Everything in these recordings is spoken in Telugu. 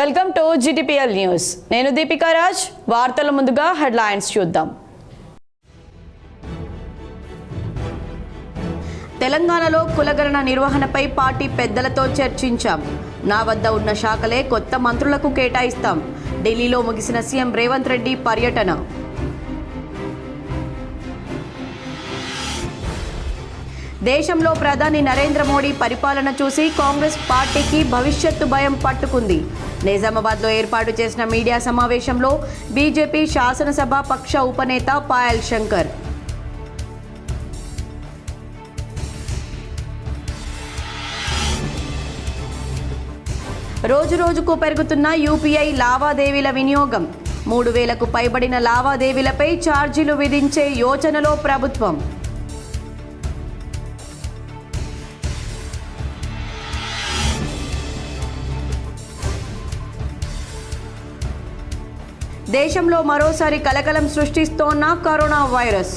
Welcome to GTPL news. నేను దీపికా రాజ్. వార్తల ముందుగా హెడ్లైన్స్ చూద్దాం. తెలంగాణలో కులగణన నిర్వహణపై పార్టీ పెద్దలతో చర్చించాం. నా వద్ద ఉన్న శాఖలే కొత్త మంత్రులకు కేటాయిస్తాం. ఢిల్లీలో ముగిసిన సీఎం రేవంత్ రెడ్డి పర్యటన. దేశంలో ప్రధాని నరేంద్ర మోడీ పరిపాలన చూసి కాంగ్రెస్ పార్టీకి భవిష్యత్తు భయం పట్టుకుంది. నిజామాబాద్లో ఏర్పాటు చేసిన మీడియా సమావేశంలో బీజేపీ శాసనసభ పక్ష ఉపనేత పాయల్ శంకర్. రోజురోజుకు పెరుగుతున్న యూపీఐ లావాదేవీల వినియోగం. 3,000కు పైబడిన లావాదేవీలపై ఛార్జీలు విధించే యోచనలో ప్రభుత్వం. దేశంలో మరోసారి కలకలం సృష్టిస్తోన్న కరోనా వైరస్.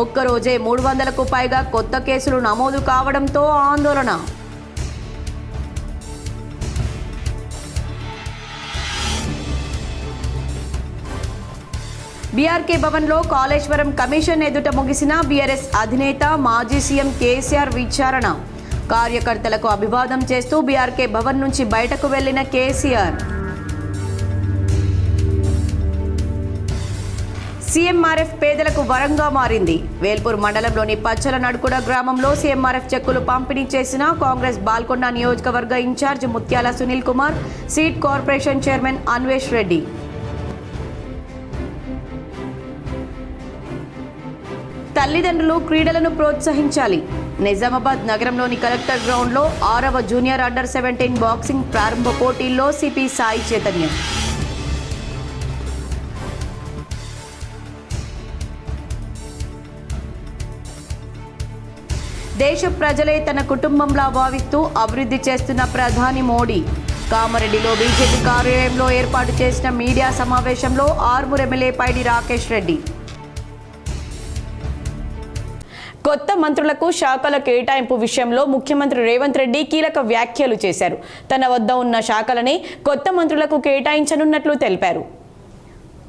ఒక్కరోజే 300కు పైగా కొత్త కేసులు నమోదు కావడంతో ఆందోళన. బీఆర్కే భవన్లో కాళేశ్వరం కమిషన్ ఎదుట ముగిసిన బీఆర్ఎస్ అధినేత మాజీ సీఎం కేసీఆర్ విచారణ. కార్యకర్తలకు అభివాదం చేస్తూ బీఆర్కే భవన్ నుంచి బయటకు వెళ్లిన కేసీఆర్. సీఎంఆర్ఎఫ్ పేదలకు వరంగా మారింది. వేల్పూర్ మండలంలోని పచ్చల నడుకుడ గ్రామంలో సీఎంఆర్ఎఫ్ చెక్కులు పంపిణీ చేసిన కాంగ్రెస్ బాల్కొండ నియోజకవర్గ ఇన్ఛార్జ్ ముత్యాల Sunil Kumar, seed corporation chairman Anvesh Reddy. తల్లిదండ్రులు క్రీడలను ప్రోత్సహించాలి. నిజామాబాద్ నగరంలోని కలెక్టర్ గ్రౌండ్లో 6వ జూనియర్ అండర్ 17 బాక్సింగ్ ప్రారంభ పోటీల్లో సిపి సాయి చైతన్యం. దేశ ప్రజలే తన కుటుంబంలా భావిస్తూ అభివృద్ధి చేస్తున్న ప్రధాని మోడీ. కామారెడ్డిలో బీజేపీ కార్యాలయంలో ఏర్పాటు చేసిన మీడియా సమావేశంలో ఆర్మూర్ ఎమ్మెల్యే పైడి రాకేష్ రెడ్డి. కొత్త మంత్రులకు శాఖల కేటాయింపు విషయంలో ముఖ్యమంత్రి రేవంత్ రెడ్డి కీలక వ్యాఖ్యలు చేశారు. తన వద్ద ఉన్న శాఖలనే కొత్త మంత్రులకు కేటాయించనున్నట్లు తెలిపారు.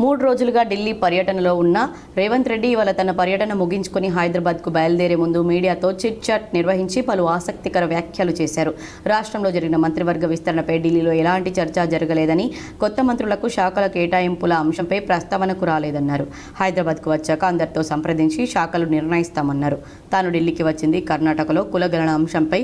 3 రోజులుగా ఢిల్లీ పర్యటనలో ఉన్న రేవంత్ రెడ్డి ఇవాళ తన పర్యటన ముగించుకుని హైదరాబాద్కు బయలుదేరే ముందు మీడియాతో చిట్ చాట్ నిర్వహించి పలు ఆసక్తికర వ్యాఖ్యలు చేశారు. రాష్ట్రంలో జరిగిన మంత్రివర్గ విస్తరణపై ఢిల్లీలో ఎలాంటి చర్చ జరగలేదని, కొత్త మంత్రులకు శాఖల కేటాయింపుల అంశంపై ప్రస్తావనకు రాలేదన్నారు. హైదరాబాద్కు వచ్చాక అందరితో సంప్రదించి శాఖలు నిర్ణయిస్తామన్నారు. తాను ఢిల్లీకి వచ్చింది కర్ణాటకలో కులగణన అంశంపై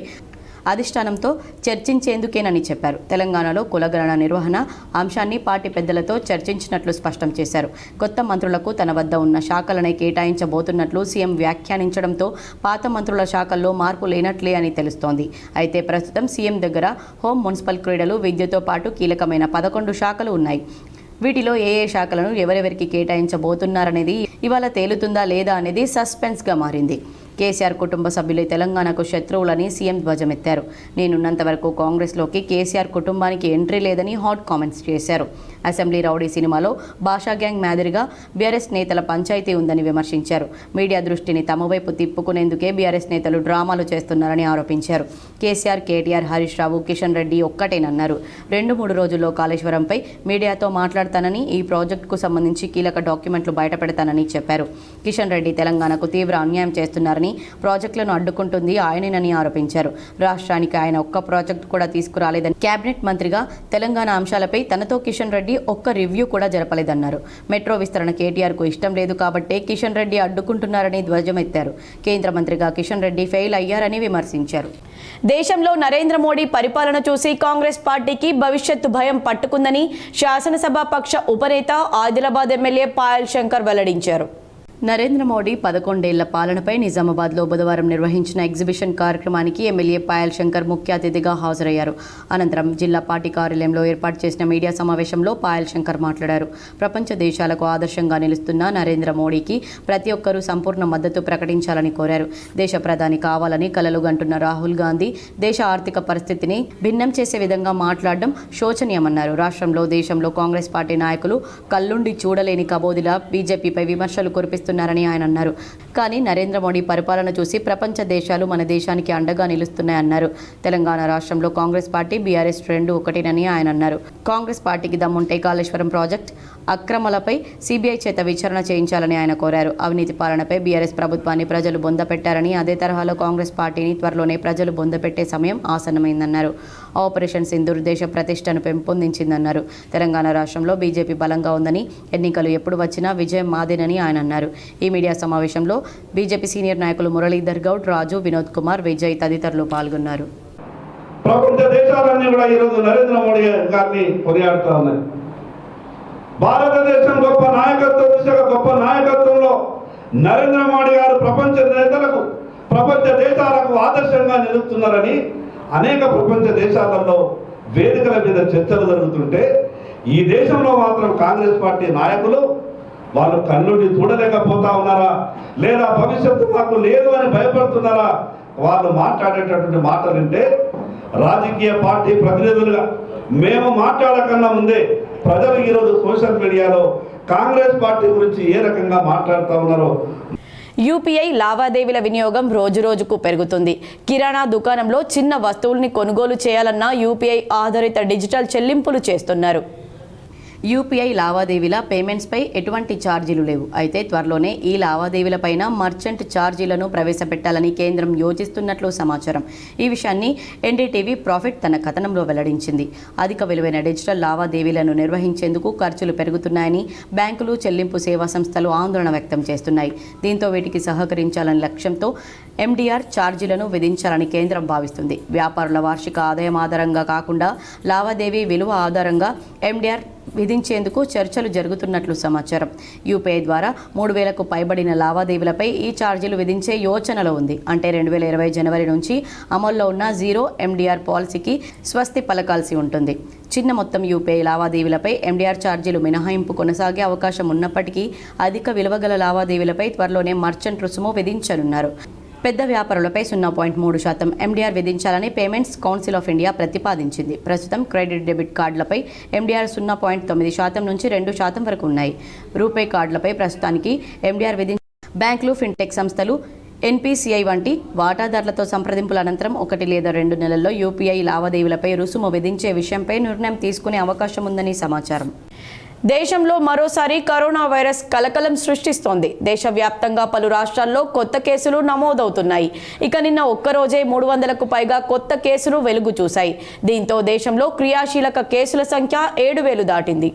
అధిష్టానంతో చర్చించేందుకేనని చెప్పారు. తెలంగాణలో కులగణన నిర్వహణ అంశాన్ని పార్టీ పెద్దలతో చర్చించినట్లు స్పష్టం చేశారు. కొత్త మంత్రులకు తన వద్ద ఉన్న శాఖలనే కేటాయించబోతున్నట్లు సీఎం వ్యాఖ్యానించడంతో పాత మంత్రుల శాఖల్లో మార్పు లేనట్లే అని తెలుస్తోంది. అయితే ప్రస్తుతం సీఎం దగ్గర హోం, మున్సిపల్, క్రీడలు, విద్యతో పాటు కీలకమైన 11 శాఖలు ఉన్నాయి. వీటిలో ఏ శాఖలను ఎవరెవరికి కేటాయించబోతున్నారనేది ఇవాళ తేలుతుందా లేదా అనేది సస్పెన్స్గా మారింది. కేసీఆర్ కుటుంబ సభ్యులే తెలంగాణకు శత్రువులని సీఎం ధ్వజమెత్తారు. నేనున్నంత వరకు కాంగ్రెస్లోకి కేసీఆర్ కుటుంబానికి ఎంట్రీ లేదని హాట్ కామెంట్స్ చేశారు. అసెంబ్లీ రౌడీ సినిమాలో భాషా గ్యాంగ్ మాదిరిగా బీఆర్ఎస్ నేతల పంచాయతీ ఉందని విమర్శించారు. మీడియా దృష్టిని తమ వైపు తిప్పుకునేందుకే బీఆర్ఎస్ నేతలు డ్రామాలు చేస్తున్నారని ఆరోపించారు. కేసీఆర్, కేటీఆర్, హరీష్ రావు, కిషన్ రెడ్డి ఒక్కటేనన్నారు. 2-3 రోజుల్లో కాళేశ్వరంపై మీడియాతో మాట్లాడతానని, ఈ ప్రాజెక్టుకు సంబంధించి కీలక డాక్యుమెంట్లు బయటపెడతానని చెప్పారు. కిషన్ రెడ్డి తెలంగాణకు తీవ్ర అన్యాయం చేస్తున్నారని, ప్రాజెక్టులను అడ్డుకుంటుంది ఆయనేనని ఆరోపించారు. రాష్ట్రానికి ఆయన ఒక్క ప్రాజెక్టు కూడా తీసుకురాలేదని, కేబినెట్ మంత్రిగా తెలంగాణ అంశాలపై తనతో కిషన్ రెడ్డి ఒక్క రివ్యూ కూడా జరపలేదన్నారు. మెట్రో విస్తరణ కేటీఆర్కు ఇష్టం లేదు కాబట్టే కిషన్ రెడ్డి అడ్డుకుంటున్నారని ధ్వజమెత్తారు. కేంద్ర మంత్రిగా కిషన్ రెడ్డి ఫెయిల్ అయ్యారని విమర్శించారు. దేశంలో నరేంద్ర మోడీ పరిపాలన చూసి కాంగ్రెస్ పార్టీకి భవిష్యత్తు భయం పట్టుకుందని శాసనసభ పక్ష ఉపనేత ఆదిలాబాద్ ఎమ్మెల్యే పాయల్ శంకర్ వెల్లడించారు. నరేంద్ర మోడీ 11 ఏళ్ల పాలనపై నిజామాబాద్లో బుధవారం నిర్వహించిన ఎగ్జిబిషన్ కార్యక్రమానికి ఎమ్మెల్యే పాయల్ శంకర్ ముఖ్య అతిథిగా హాజరయ్యారు. అనంతరం జిల్లా పార్టీ కార్యాలయంలో ఏర్పాటు చేసిన మీడియా సమావేశంలో పాయల్ శంకర్ మాట్లాడారు. ప్రపంచ దేశాలకు ఆదర్శంగా నిలుస్తున్న నరేంద్ర మోడీకి ప్రతి ఒక్కరూ సంపూర్ణ మద్దతు ప్రకటించాలని కోరారు. దేశ ప్రధాని కావాలని కలలుగంటున్న రాహుల్ గాంధీ దేశ ఆర్థిక పరిస్థితిని భిన్నం చేసే విధంగా మాట్లాడడం శోచనీయమన్నారు. రాష్ట్రంలో, దేశంలో కాంగ్రెస్ పార్టీ నాయకులు కల్లుండి చూడలేని కబోదిలా బీజేపీపై విమర్శలు కురిపిస్తున్నారు ఆయన అన్నారు. కానీ నరేంద్ర మోడీ పరిపాలన చూసి ప్రపంచ దేశాలు మన దేశానికి అండగా నిలుస్తున్నాయన్నారు. తెలంగాణ రాష్ట్రంలో కాంగ్రెస్ పార్టీ బీఆర్ఎస్ రెండు ఒకటేనని ఆయన అన్నారు. కాంగ్రెస్ పార్టీకి దమ్ముంటే కాళేశ్వరం ప్రాజెక్ట్ అక్రమాలపై సిబిఐ చేత విచారణ చేయించాలని ఆయన కోరారు. అవినీతి పాలనపై బీఆర్ఎస్ ప్రభుత్వాన్ని ప్రజలు బొందపెట్టారని, అదే తరహాలో కాంగ్రెస్ పార్టీని త్వరలోనే ప్రజలు బొందపెట్టే సమయం ఆసన్నమైందన్నారు. ఆపరేషన్ సింధూర్ దేశ ప్రతిష్టను పెంపొందించిందన్నారు. తెలంగాణ రాష్ట్రంలో బీజేపీ బలంగా ఉందని, ఎన్నికలు ఎప్పుడు వచ్చినా విజయం మాదేనని ఆయన అన్నారు. ఈ మీడియా సమావేశంలో బీజేపీ సీనియర్ నాయకులు మురళీధర్ గౌడ్, రాజు, వినోద్ కుమార్, విజయ్ తదితరులు పాల్గొన్నారు. ప్రపంచ దేశాలన్నీ కూడా ఈరోజు నరేంద్ర మోడీ గారిని కొనియాడుతూ ఉన్నాయి. భారతదేశం గొప్ప నాయకత్వం దిశగా గొప్ప నాయకత్వంలో నరేంద్ర మోడీ గారు ప్రపంచ నేతలకు, ప్రపంచ దేశాలకు ఆదర్శంగా నిలుస్తున్నారని అనేక ప్రపంచ దేశాలలో వేదికల మీద చర్చలు జరుగుతుంటే, ఈ దేశంలో మాత్రం కాంగ్రెస్ పార్టీ నాయకులు వాళ్ళు కన్నుడి చూడలేకపోతా ఉన్నారా, లేదా భవిష్యత్తు మాకు లేదు అని భయపడుతున్నారా? వాళ్ళు మాట్లాడేటటువంటి మాటలు వింటే రాజకీయ పార్టీ ప్రతినిధులుగా మేము మాట్లాడకన్నా ముందే ప్రజలు ఈరోజు సోషల్ మీడియాలో కాంగ్రెస్ పార్టీ గురించి ఏ రకంగా మాట్లాడుతూ ఉన్నారో. యూపీఐ లావాదేవీల వినియోగం రోజురోజుకు పెరుగుతుంది. కిరాణా దుకాణంలో చిన్న వస్తువుల్ని కొనుగోలు చేయాలన్నా యూపీఐ ఆధారిత డిజిటల్ చెల్లింపులు చేస్తున్నారు. యూపీఐ లావాదేవీల పేమెంట్స్పై ఎటువంటి ఛార్జీలు లేవు. అయితే త్వరలోనే ఈ లావాదేవీలపైన మర్చెంట్ ఛార్జీలను ప్రవేశపెట్టాలని కేంద్రం యోచిస్తున్నట్లు సమాచారం. ఈ విషయాన్ని ఎన్డీటీవీ ప్రాఫిట్ తన కథనంలో వెల్లడించింది. అధిక విలువైన డిజిటల్ లావాదేవీలను నిర్వహించేందుకు ఖర్చులు పెరుగుతున్నాయని బ్యాంకులు, చెల్లింపు సేవా సంస్థలు ఆందోళన వ్యక్తం చేస్తున్నాయి. దీంతో వీటికి సహకరించాలని లక్ష్యంతో ఎండీఆర్ ఛార్జీలను విధించాలని కేంద్రం భావిస్తుంది. వ్యాపారుల వార్షిక ఆదాయం ఆధారంగా కాకుండా లావాదేవీ విలువ ఆధారంగా ఎండీఆర్ విధించేందుకు చర్చలు జరుగుతున్నట్లు సమాచారం. యూపీఐ ద్వారా 3,000కు పైబడిన లావాదేవీలపై ఈ ఛార్జీలు విధించే యోచనలో ఉంది. అంటే 2020 జనవరి నుంచి అమల్లో ఉన్న జీరో ఎండీఆర్ పాలసీకి స్వస్తి పలకాల్సి ఉంటుంది. చిన్న మొత్తం యూపీఐ లావాదేవీలపై ఎండీఆర్ ఛార్జీలు మినహాయింపు కొనసాగే అవకాశం ఉన్నప్పటికీ అధిక విలువగల లావాదేవీలపై త్వరలోనే మర్చెంట్ రుసుము విధించనున్నారు. పెద్ద వ్యాపారులపై 0.3% ఎండీఆర్ విధించాలని పేమెంట్స్ కౌన్సిల్ ఆఫ్ ఇండియా ప్రతిపాదించింది. ప్రస్తుతం క్రెడిట్ డెబిట్ కార్డులపై ఎండీఆర్ 0.9% నుంచి 2% వరకు ఉన్నాయి. రూపే కార్డులపై ప్రస్తుతానికి ఎండీఆర్ బ్యాంకులు, ఫిన్టెక్ సంస్థలు, ఎన్పీసీఐ వంటి వాటాదారులతో సంప్రదింపుల అనంతరం 1 లేదా 2 నెలల్లో యూపీఐ లావాదేవీలపై రుసుము విధించే విషయంపై నిర్ణయం తీసుకునే అవకాశం ఉందని సమాచారం. దేశంలో మరోసారి కరోనా వైరస్ కలకలం సృష్టిస్తోంది. దేశవ్యాప్తంగా పలు రాష్ట్రాల్లో కొత్త కేసులు నమోదవుతున్నాయి. ఇక నిన్న ఒక్కరోజే 300కు పైగా కొత్త కేసులు వెలుగు చూశాయి. దీంతో దేశంలో క్రియాశీలక కేసుల సంఖ్య 7,000 దాటింది.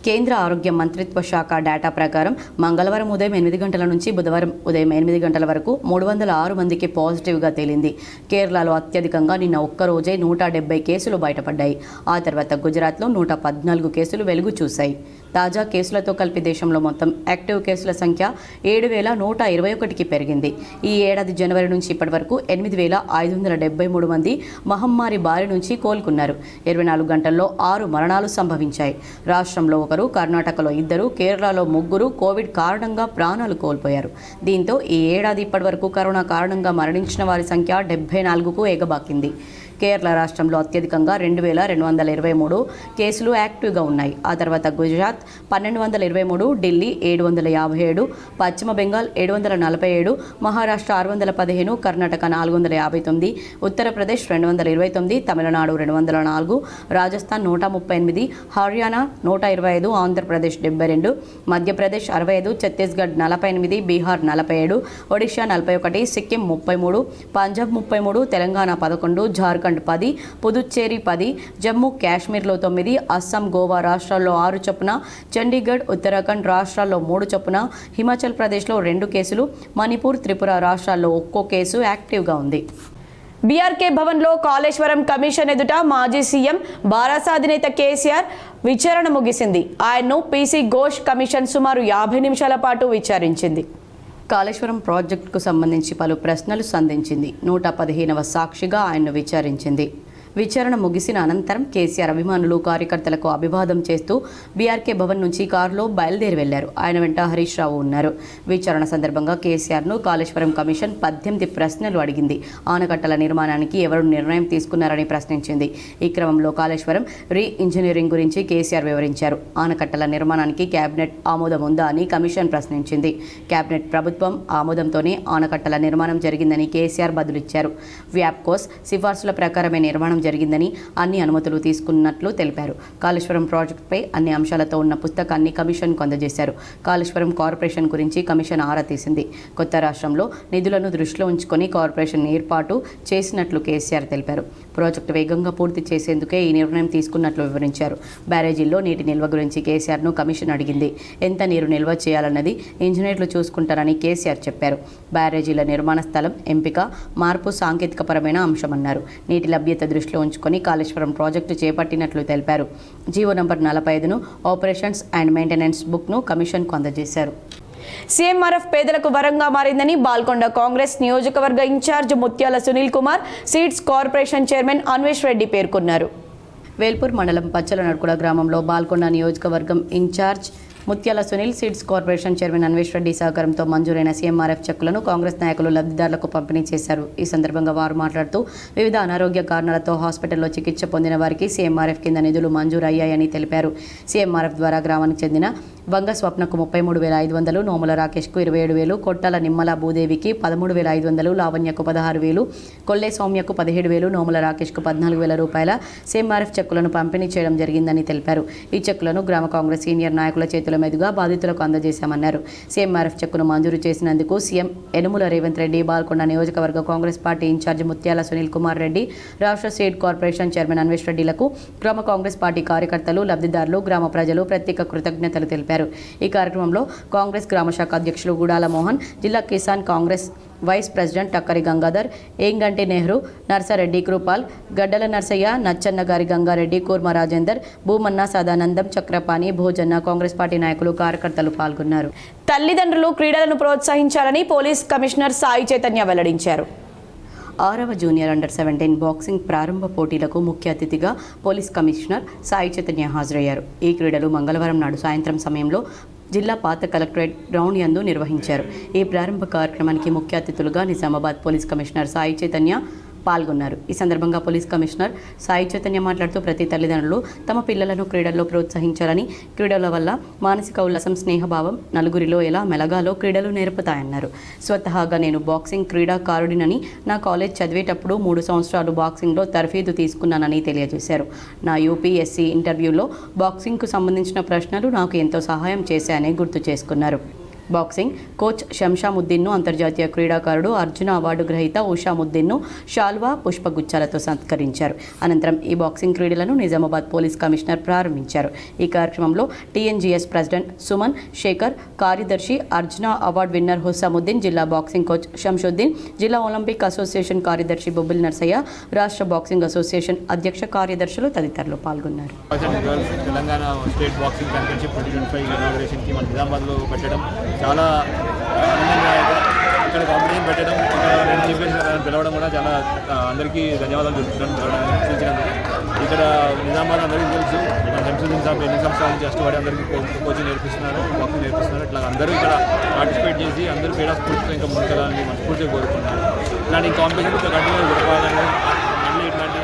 కేంద్ర ఆరోగ్య మంత్రిత్వ శాఖ డేటా ప్రకారం మంగళవారం ఉదయం 8 గంటల నుంచి బుధవారం ఉదయం 8 గంటల వరకు 306 మందికి పాజిటివ్గా తేలింది. కేరళలో అత్యధికంగా నిన్న ఒక్కరోజే 170 కేసులు బయటపడ్డాయి. ఆ తర్వాత గుజరాత్లో 114 కేసులు వెలుగు చూశాయి. తాజా కేసులతో కలిపి దేశంలో మొత్తం యాక్టివ్ కేసుల సంఖ్య 7,121కి పెరిగింది. ఈ ఏడాది జనవరి నుంచి ఇప్పటి వరకు 8,573 మంది మహమ్మారి బారి నుంచి కోలుకున్నారు. 24 గంటల్లో 6 మరణాలు సంభవించాయి. రాష్ట్రంలో 1, కర్ణాటకలో 2, కేరళలో 3 కోవిడ్ కారణంగా ప్రాణాలు కోల్పోయారు. దీంతో ఈ ఏడాది ఇప్పటి వరకు కరోనా కారణంగా మరణించిన వారి సంఖ్య 74కు ఎగబాకింది. కేరళ రాష్ట్రంలో అత్యధికంగా 2,223 కేసులు యాక్టివ్గా ఉన్నాయి. ఆ తర్వాత గుజరాత్ 1,223, ఢిల్లీ 757, పశ్చిమ బెంగాల్ 747, మహారాష్ట్ర 615, కర్ణాటక 459, ఉత్తరప్రదేశ్ 229, తమిళనాడు 204, రాజస్థాన్ 138, హర్యానా 125, ఆంధ్రప్రదేశ్ 72, మధ్యప్రదేశ్ 65, ఛత్తీస్గఢ్ 48, బీహార్ 47, ఒడిషా 41, సిక్కిం 33, పంజాబ్ 33, తెలంగాణ 11, జార్ఖండ్ 10, పుదుచ్చేరి 10, జమ్మూ కాశ్మీర్లో 9, అస్సాం, గోవా రాష్ట్రాల్లో 6 చొప్పున, చండీగఢ్, ఉత్తరాఖండ్ రాష్ట్రాల్లో 3 చొప్పున, హిమాచల్ ప్రదేశ్లో 2 కేసులు, మణిపూర్, త్రిపుర రాష్ట్రాల్లో 1 కేసు యాక్టివ్గా ఉంది. బీఆర్కే భవన్లో కాళేశ్వరం కమిషన్ ఎదుట మాజీ సీఎం బారాస అధినేత కేసీఆర్ విచారణ ముగిసింది. ఆయన్ను పీసీ ఘోష్ కమిషన్ సుమారు 50 నిమిషాల పాటు విచారించింది. కాళేశ్వరం ప్రాజెక్టుకు సంబంధించి పలు ప్రశ్నలు సంధించింది. 115వ సాక్షిగా ఆయన్ను విచారించింది. విచారణ ముగిసిన అనంతరం కేసీఆర్ అభిమానులు కార్యకర్తలకు అభివాదం చేస్తూ బీఆర్కే భవన్ నుంచి కారులో బయలుదేరి వెళ్లారు. ఆయన వెంట హరీష్ రావు ఉన్నారు. విచారణ సందర్భంగా కేసీఆర్ను కాళేశ్వరం కమిషన్ 18 ప్రశ్నలు అడిగింది. ఆనకట్టల నిర్మాణానికి ఎవరు నిర్ణయం తీసుకున్నారని ప్రశ్నించింది. ఈ క్రమంలో కాళేశ్వరం రీ ఇంజనీరింగ్ గురించి కేసీఆర్ వివరించారు. ఆనకట్టల నిర్మాణానికి కేబినెట్ ఆమోదం ఉందా అని కమిషన్ ప్రశ్నించింది. కేబినెట్ ప్రభుత్వం ఆమోదంతోనే ఆనకట్టల నిర్మాణం జరిగిందని కేసీఆర్ బదులిచ్చారు. వ్యాప్కోస్ సిఫార్సుల ప్రకారమే నిర్మాణం జరిగిందని, అన్ని అనుమతులు తీసుకున్నట్లు తెలిపారు. కాళేశ్వరం ప్రాజెక్టుపై అన్ని అంశాలతో ఉన్న పుస్తకాన్ని కమిషన్కు అందజేశారు. కాళేశ్వరం కార్పొరేషన్ గురించి కమిషన్ ఆరా తీసింది. కొత్త రాష్ట్రంలో నిధులను దృష్టిలో ఉంచుకొని కార్పొరేషన్ ఏర్పాటు చేసినట్లు కేసీఆర్ తెలిపారు. ప్రాజెక్టు వేగంగా పూర్తి చేసేందుకే ఈ నిర్ణయం తీసుకున్నట్లు వివరించారు. బ్యారేజీల్లో నీటి నిల్వ గురించి కేసీఆర్ను కమిషన్ అడిగింది. ఎంత నీరు నిల్వ చేయాలన్నది ఇంజనీర్లు చూసుకుంటారని కేసీఆర్ చెప్పారు. బ్యారేజీల నిర్మాణ స్థలం ఎంపిక, మార్పు సాంకేతికపరమైన అంశమన్నారు. నీటి లభ్యత దృష్టిలో ఉంచుకొని కాళేశ్వరం ప్రాజెక్టు చేపట్టినట్లు తెలిపారు. జీవో నంబర్ 45ను ఆపరేషన్స్ అండ్ మెయింటెనెన్స్ బుక్ను కమిషన్కు అందజేశారు. సీఎంఆర్ఎఫ్ పేదలకు వరంగా మారిందని బాల్కొండ కాంగ్రెస్ నియోజకవర్గ ఇన్ఛార్జ్ ముత్యాల Sunil Kumar, seeds corporation chairman Anvesh Reddy పేర్కొన్నారు. వేల్పూర్ మండలం పచ్చల నడుకుల గ్రామంలో బాల్కొండ నియోజకవర్గం ఇన్ఛార్జ్ ముత్యాల Sunil, seeds corporation chairman Anvesh Reddy సహకారంతో మంజూరైన సీఎంఆర్ఎఫ్ చెక్కులను కాంగ్రెస్ నాయకులు లబ్ధిదారులకు పంపిణీ చేశారు. ఈ సందర్భంగా వారు మాట్లాడుతూ వివిధ అనారోగ్య కారణాలతో హాస్పిటల్లో చికిత్స పొందిన వారికి సీఎంఆర్ఎఫ్ కింద నిధులు మంజూరయ్యాయని తెలిపారు. సీఎంఆర్ఎఫ్ ద్వారా గ్రామానికి చెందిన వంగ స్వప్నకు 33,500, నోముల రాకేష్కు 27,000, కొట్టాల నిమ్మల భూదేవికి 13,500, లావణ్యకు 16,000, కొల్లే సౌమ్యకు 17,000, నోముల రాకేష్కు 14,000 రూపాయల సీఎంఆర్ఎఫ్ చెక్కులను పంపిణీ చేయడం జరిగిందని తెలిపారు. ఈ చెక్కులను గ్రామ కాంగ్రెస్ సీనియర్ నాయకుల చేతుల మీదుగా బాధితులకు అందజేశామన్నారు. సీఎంఆర్ఎఫ్ చెక్కును మంజూరు చేసినందుకు సీఎం యనుమల రేవంత్ రెడ్డి, బాల్కొండ నియోజకవర్గ కాంగ్రెస్ పార్టీ ఇన్ఛార్జ్ ముత్యాల సునీల్ కుమార్ రెడ్డి, రాష్ట్ర సీడ్ కార్పొరేషన్ చైర్మన్ అన్వేష్ రెడ్డిలకు గ్రామ కాంగ్రెస్ పార్టీ కార్యకర్తలు, లబ్ధిదారులు, గ్రామ ప్రజలు ప్రత్యేక కృతజ్ఞతలు తెలిపారు. ఈ కార్యక్రమంలో కాంగ్రెస్ గ్రామ శాఖ అధ్యక్షులు గుడాల మోహన్, జిల్లా కిసాన్ కాంగ్రెస్ వైస్ ప్రెసిడెంట్ టక్కరి గంగాధర్, ఏంగంటి నెహ్రూ, నర్సారెడ్డి కృపాల్, గడ్డల నర్సయ్య, నచ్చన్న గారి గంగారెడ్డి, కూర్మ రాజేందర్, భూమన్న సదానందం, చక్రపాణి, భోజన్న, కాంగ్రెస్ పార్టీ నాయకులు, కార్యకర్తలు పాల్గొన్నారు. తల్లిదండ్రులు క్రీడలను ప్రోత్సహించాలని పోలీస్ కమిషనర్ సాయి చైతన్య వెల్లడించారు. 6వ జూనియర్ అండర్ 17 బాక్సింగ్ ప్రారంభ పోటీలకు ముఖ్య అతిథిగా పోలీస్ కమిషనర్ సాయి చైతన్య హాజరయ్యారు. ఈ క్రీడలు మంగళవారం నాడు సాయంత్రం సమయంలో జిల్లా పాత కలెక్టరేట్ గ్రౌండ్ యందు నిర్వహించారు. ఈ ప్రారంభ కార్యక్రమానికి ముఖ్య అతిథులుగా నిజామాబాద్ పోలీస్ కమిషనర్ సాయి చైతన్య పాల్గొన్నారు. ఈ సందర్భంగా పోలీస్ కమిషనర్ సాయి చైతన్య మాట్లాడుతూ ప్రతి తల్లిదండ్రులు తమ పిల్లలను క్రీడల్లో ప్రోత్సహించాలని, క్రీడల వల్ల మానసిక ఉల్లాసం, స్నేహభావం, నలుగురిలో ఎలా మెలగాలో క్రీడలు నేర్పుతాయన్నారు. స్వతహాగా నేను బాక్సింగ్ క్రీడాకారుడినని, నా కాలేజ్ చదివేటప్పుడు 3 సంవత్సరాలు బాక్సింగ్లో తర్ఫీదు తీసుకున్నానని తెలియజేశారు. నా యూపీఎస్సీ ఇంటర్వ్యూలో బాక్సింగ్కు సంబంధించిన ప్రశ్నలు నాకు ఎంతో సహాయం చేశాయని గుర్తు చేసుకున్నారు. బాక్సింగ్ కోచ్ శంషాముద్దీన్ను అంతర్జాతీయ క్రీడాకారుడు, అర్జున అవార్డు గ్రహీత ఉషాముద్దీన్ను షాల్వా, పుష్పగుచ్చాలతో సత్కరించారు. అనంతరం ఈ బాక్సింగ్ క్రీడలను నిజామాబాద్ పోలీస్ కమిషనర్ ప్రారంభించారు. ఈ కార్యక్రమంలో టీఎన్జీఎస్ ప్రెసిడెంట్ సుమన్ శేఖర్, కార్యదర్శి అర్జున అవార్డు విన్నర్ హుస్సాముద్దీన్, జిల్లా బాక్సింగ్ కోచ్ శంషుద్దీన్, జిల్లా ఒలింపిక్ అసోసియేషన్ కార్యదర్శి బొబ్బిల్ నర్సయ్య, రాష్ట్ర బాక్సింగ్ అసోసియేషన్ అధ్యక్ష కార్యదర్శులు తదితరులు పాల్గొన్నారు. తెలంగాణ స్టేట్ బాక్సింగ్ ఛాంపియన్షిప్ 2025 ఇనాగ్రేషన్కి మన నిజామాబాద్లో పెట్టడం చాలా ఆనందంగా, ఇక్కడ కాంపిటీషన్ పెట్టడం, ఇక్కడ 2 ఛాంపియన్స్ పిలవడం కూడా చాలా అందరికీ ధన్యవాదాలు చూపించినందుకు. ఇక్కడ నిజామాబాద్ అందరికీ తెలుసు, శంసుద్దీన్ సాబ్ ఎన్ని సంవత్సరాల నుంచి కష్టపడి అందరికీ కోచింగ్ నేర్పిస్తున్నారు, బాక్సింగ్ నేర్పిస్తున్నారు. ఇట్లా అందరూ ఇక్కడ పార్టిసిపేట్ చేసి అందరూ క్రీడా స్ఫూర్తితో ఇంకా ముందుకెళ్ళాలని మనస్ఫూర్తిగా కోరుకుంటున్నారు. ఇట్లాంటి కాంపిటీషన్ ఇంకా కంటిన్యూ జరపాలని, మళ్ళీ ఇట్లాంటి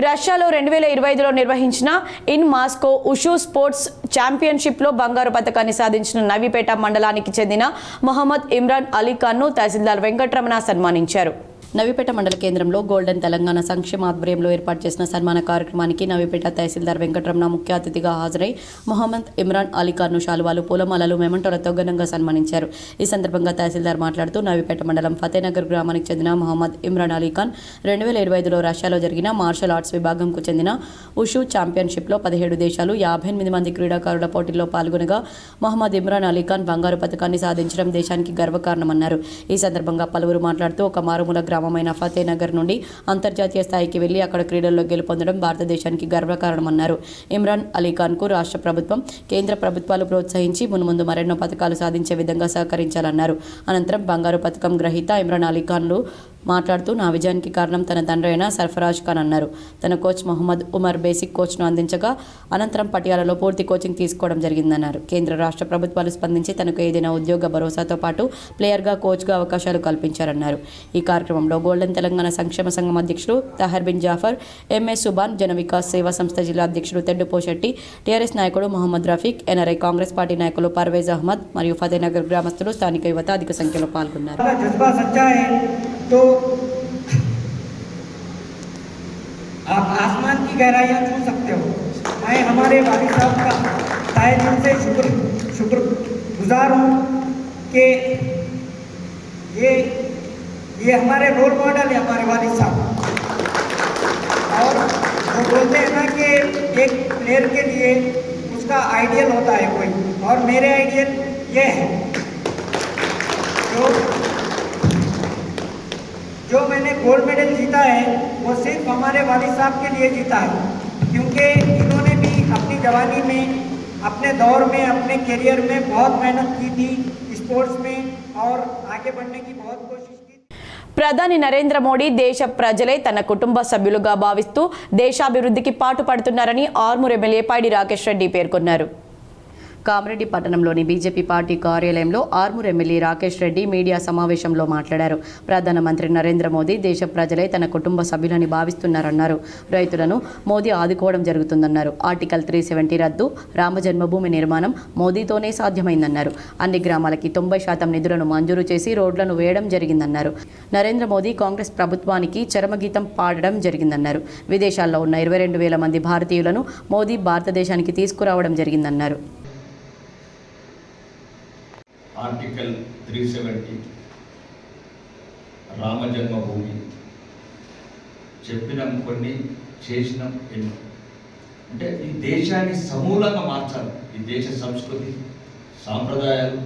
రష్యాలో 2025లో నిర్వహించిన ఇన్ మాస్కో ఉషు స్పోర్ట్స్ ఛాంపియన్షిప్లో బంగారు పతకాన్ని సాధించిన నవీపేట మండలానికి చెందిన మొహమ్మద్ ఇమ్రాన్ అలీ ఖాన్ను తహసీల్దార్ వెంకటరమణ సన్మానించారు. నవీపేట మండల కేంద్రంలో గోల్డెన్ తెలంగాణ సంక్షేమ ఆధ్వర్యంలో ఏర్పాటు చేసిన సన్మాన కార్యక్రమానికి నవీపేట తహసీల్దార్ వెంకటరమణ ముఖ్య అతిథిగా హాజరై మొహమ్మద్ ఇమ్రాన్ అలీ ఖాన్ను శాలువాలు, పూలమాలలు, మెమంటోలతో ఘనంగా సన్మానించారు. ఈ సందర్భంగా తహసీల్దార్ మాట్లాడుతూ నవీపేట మండలం ఫతేనగర్ గ్రామానికి చెందిన మొహమ్మద్ ఇమ్రాన్ అలీ ఖాన్ 2025లో రష్యాలో జరిగిన మార్షల్ ఆర్ట్స్ విభాగంకు చెందిన ఉషు ఛాంపియన్షిప్లో 17 దేశాలు 58 మంది క్రీడాకారుల పోటీల్లో పాల్గొనగా మొహమ్మద్ ఇమ్రాన్ అలీ ఖాన్ బంగారు పతకాన్ని సాధించడం దేశానికి గర్వకారణమన్నారు. ఈ సందర్భంగా పలువురు మాట్లాడుతూ ఒక మారుమూల గ్రామమైన ఫతేనగర్ నుండి అంతర్జాతీయ స్థాయికి వెళ్లి అక్కడ క్రీడల్లో గెలుపొందడం భారతదేశానికి గర్వకారణమన్నారు. ఇమ్రాన్ అలీ ఖాన్కు రాష్ట్ర ప్రభుత్వం, కేంద్ర ప్రభుత్వాలు ప్రోత్సహించి మున్ముందు మరెన్నో పథకాలు సాధించే విధంగా సహకరించాలన్నారు. అనంతరం బంగారు పథకం గ్రహీత ఇమ్రాన్ అలీ ఖాన్లు మాట్లాడుతూ నా విజయానికి కారణం తన తండ్రి అయిన సర్ఫరాజ్ ఖాన్ అన్నారు. తన కోచ్ మొహమ్మద్ ఉమర్ బేసిక్ కోచ్ను అందించగా అనంతరం పటియాలలో పూర్తి కోచింగ్ తీసుకోవడం జరిగిందన్నారు. కేంద్ర రాష్ట్ర ప్రభుత్వాలు స్పందించి తనకు ఏదైనా ఉద్యోగ భరోసాతో పాటు ప్లేయర్గా కోచ్గా అవకాశాలు కల్పించారన్నారు. ఈ కార్యక్రమంలో గోల్డెన్ తెలంగాణ సంక్షేమ సంఘం అధ్యక్షుడు తహర్ బిన్ జాఫర్, ఎంఎస్ సుబాన్, జన వికాస్ సేవా సంస్థ జిల్లా అధ్యక్షుడు తెడ్డు పోషెట్టి, టీఆర్ఎస్ నాయకుడు మొహమ్మద్ రఫీక్, ఎన్ఆర్ఐ కాంగ్రెస్ పార్టీ నాయకులు పర్వేజ్ అహ్మద్ మరియు ఫతేనగర్ గ్రామస్తులు, స్థానిక యువత అధిక సంఖ్యలో పాల్గొన్నారు. जज्बा सच्चा है तो आप आसमान की गहराइयां छू सकते हो। मैं हमारे वालिद साहब का तहे दिल से शुक्रगुजार हूँ कि ये हमारे रोल मॉडल है, हमारे वालिद साहब। और वो बोलते हैं ना कि एक प्लेयर के लिए उसका आइडियल होता है कोई, और मेरे आइडियल ये है जो मैंने गोल्ड मेडल जीता है वो सिर्फ हमारे वालिद साहब के लिए जीता है, क्योंकि इन्होंने भी अपनी जवानी में, अपने दौर में, अपने करियर में बहुत मेहनत की थी स्पोर्ट्स में और आगे बढ़ने की बहुत कोशिश की। ప్రధాని నరేంద్ర మోడీ దేశ ప్రజలే తన కుటుంబ సభ్యులుగా భావిస్తూ దేశాభివృద్ధికి పాటుపడుతున్నారని ఆర్మూర్ ఎమ్మెల్యే పైడి రాకేష్ రెడ్డి పేర్కొన్నారు. కామారెడ్డి పట్టణంలోని బీజేపీ పార్టీ కార్యాలయంలో ఆర్మూర్ ఎమ్మెల్యే రాకేష్ రెడ్డి మీడియా సమావేశంలో మాట్లాడారు. ప్రధానమంత్రి నరేంద్ర మోదీ దేశ ప్రజలే తన కుటుంబ సభ్యులని భావిస్తున్నారన్నారు. రైతులను మోదీ ఆదుకోవడం జరుగుతుందన్నారు. ఆర్టికల్ 370 రద్దు, రామ జన్మభూమి నిర్మాణం మోదీతోనే సాధ్యమైందన్నారు. అన్ని గ్రామాలకి 90% నిధులను మంజూరు చేసి రోడ్లను వేయడం జరిగిందన్నారు. నరేంద్ర మోదీ కాంగ్రెస్ ప్రభుత్వానికి చరమగీతం పాడడం జరిగిందన్నారు. విదేశాల్లో ఉన్న 22,000 మంది భారతీయులను మోదీ భారతదేశానికి తీసుకురావడం జరిగిందన్నారు. ఆర్టికల్ 370 రామ జన్మభూమి చెప్పినాం కొన్ని, చేసినాం ఎన్నో. అంటే ఈ దేశాన్ని సమూలంగా మార్చాలి. ఈ దేశ సంస్కృతి, సాంప్రదాయాలు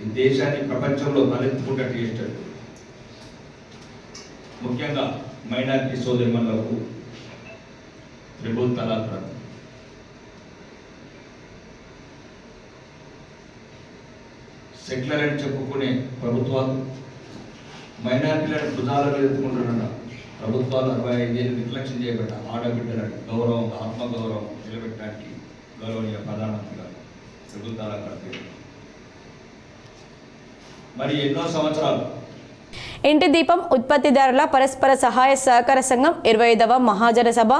ఈ దేశాన్ని ప్రపంచంలో తలెత్తుకుంటట్టు చేసేటట్టు, ముఖ్యంగా మైనారిటీ సోదరిమణులకు త్రిపుల్ తలాక్ రద్దు, సెక్యులర్ అని చెప్పుకునే ప్రభుత్వాలు మైనారిటీలను భుజాలలో ఎత్తుకుంటున్న ప్రభుత్వాలు 65 ఏళ్ళు నిర్లక్ష్యం చేయబడ్డ ఆడబిడ్డలను గౌరవం, ఆత్మగౌరవం నిలబెట్టడానికి గౌరవనీయ ప్రధానమంత్రి గారు త్రిపుల్ తలాక్ రద్దు. మరి ఎన్నో సంవత్సరాలు ఇంటి దీపం ఉత్పత్తిదారుల పరస్పర సహాయ సహకార సంఘం 25వ మహాజన సభ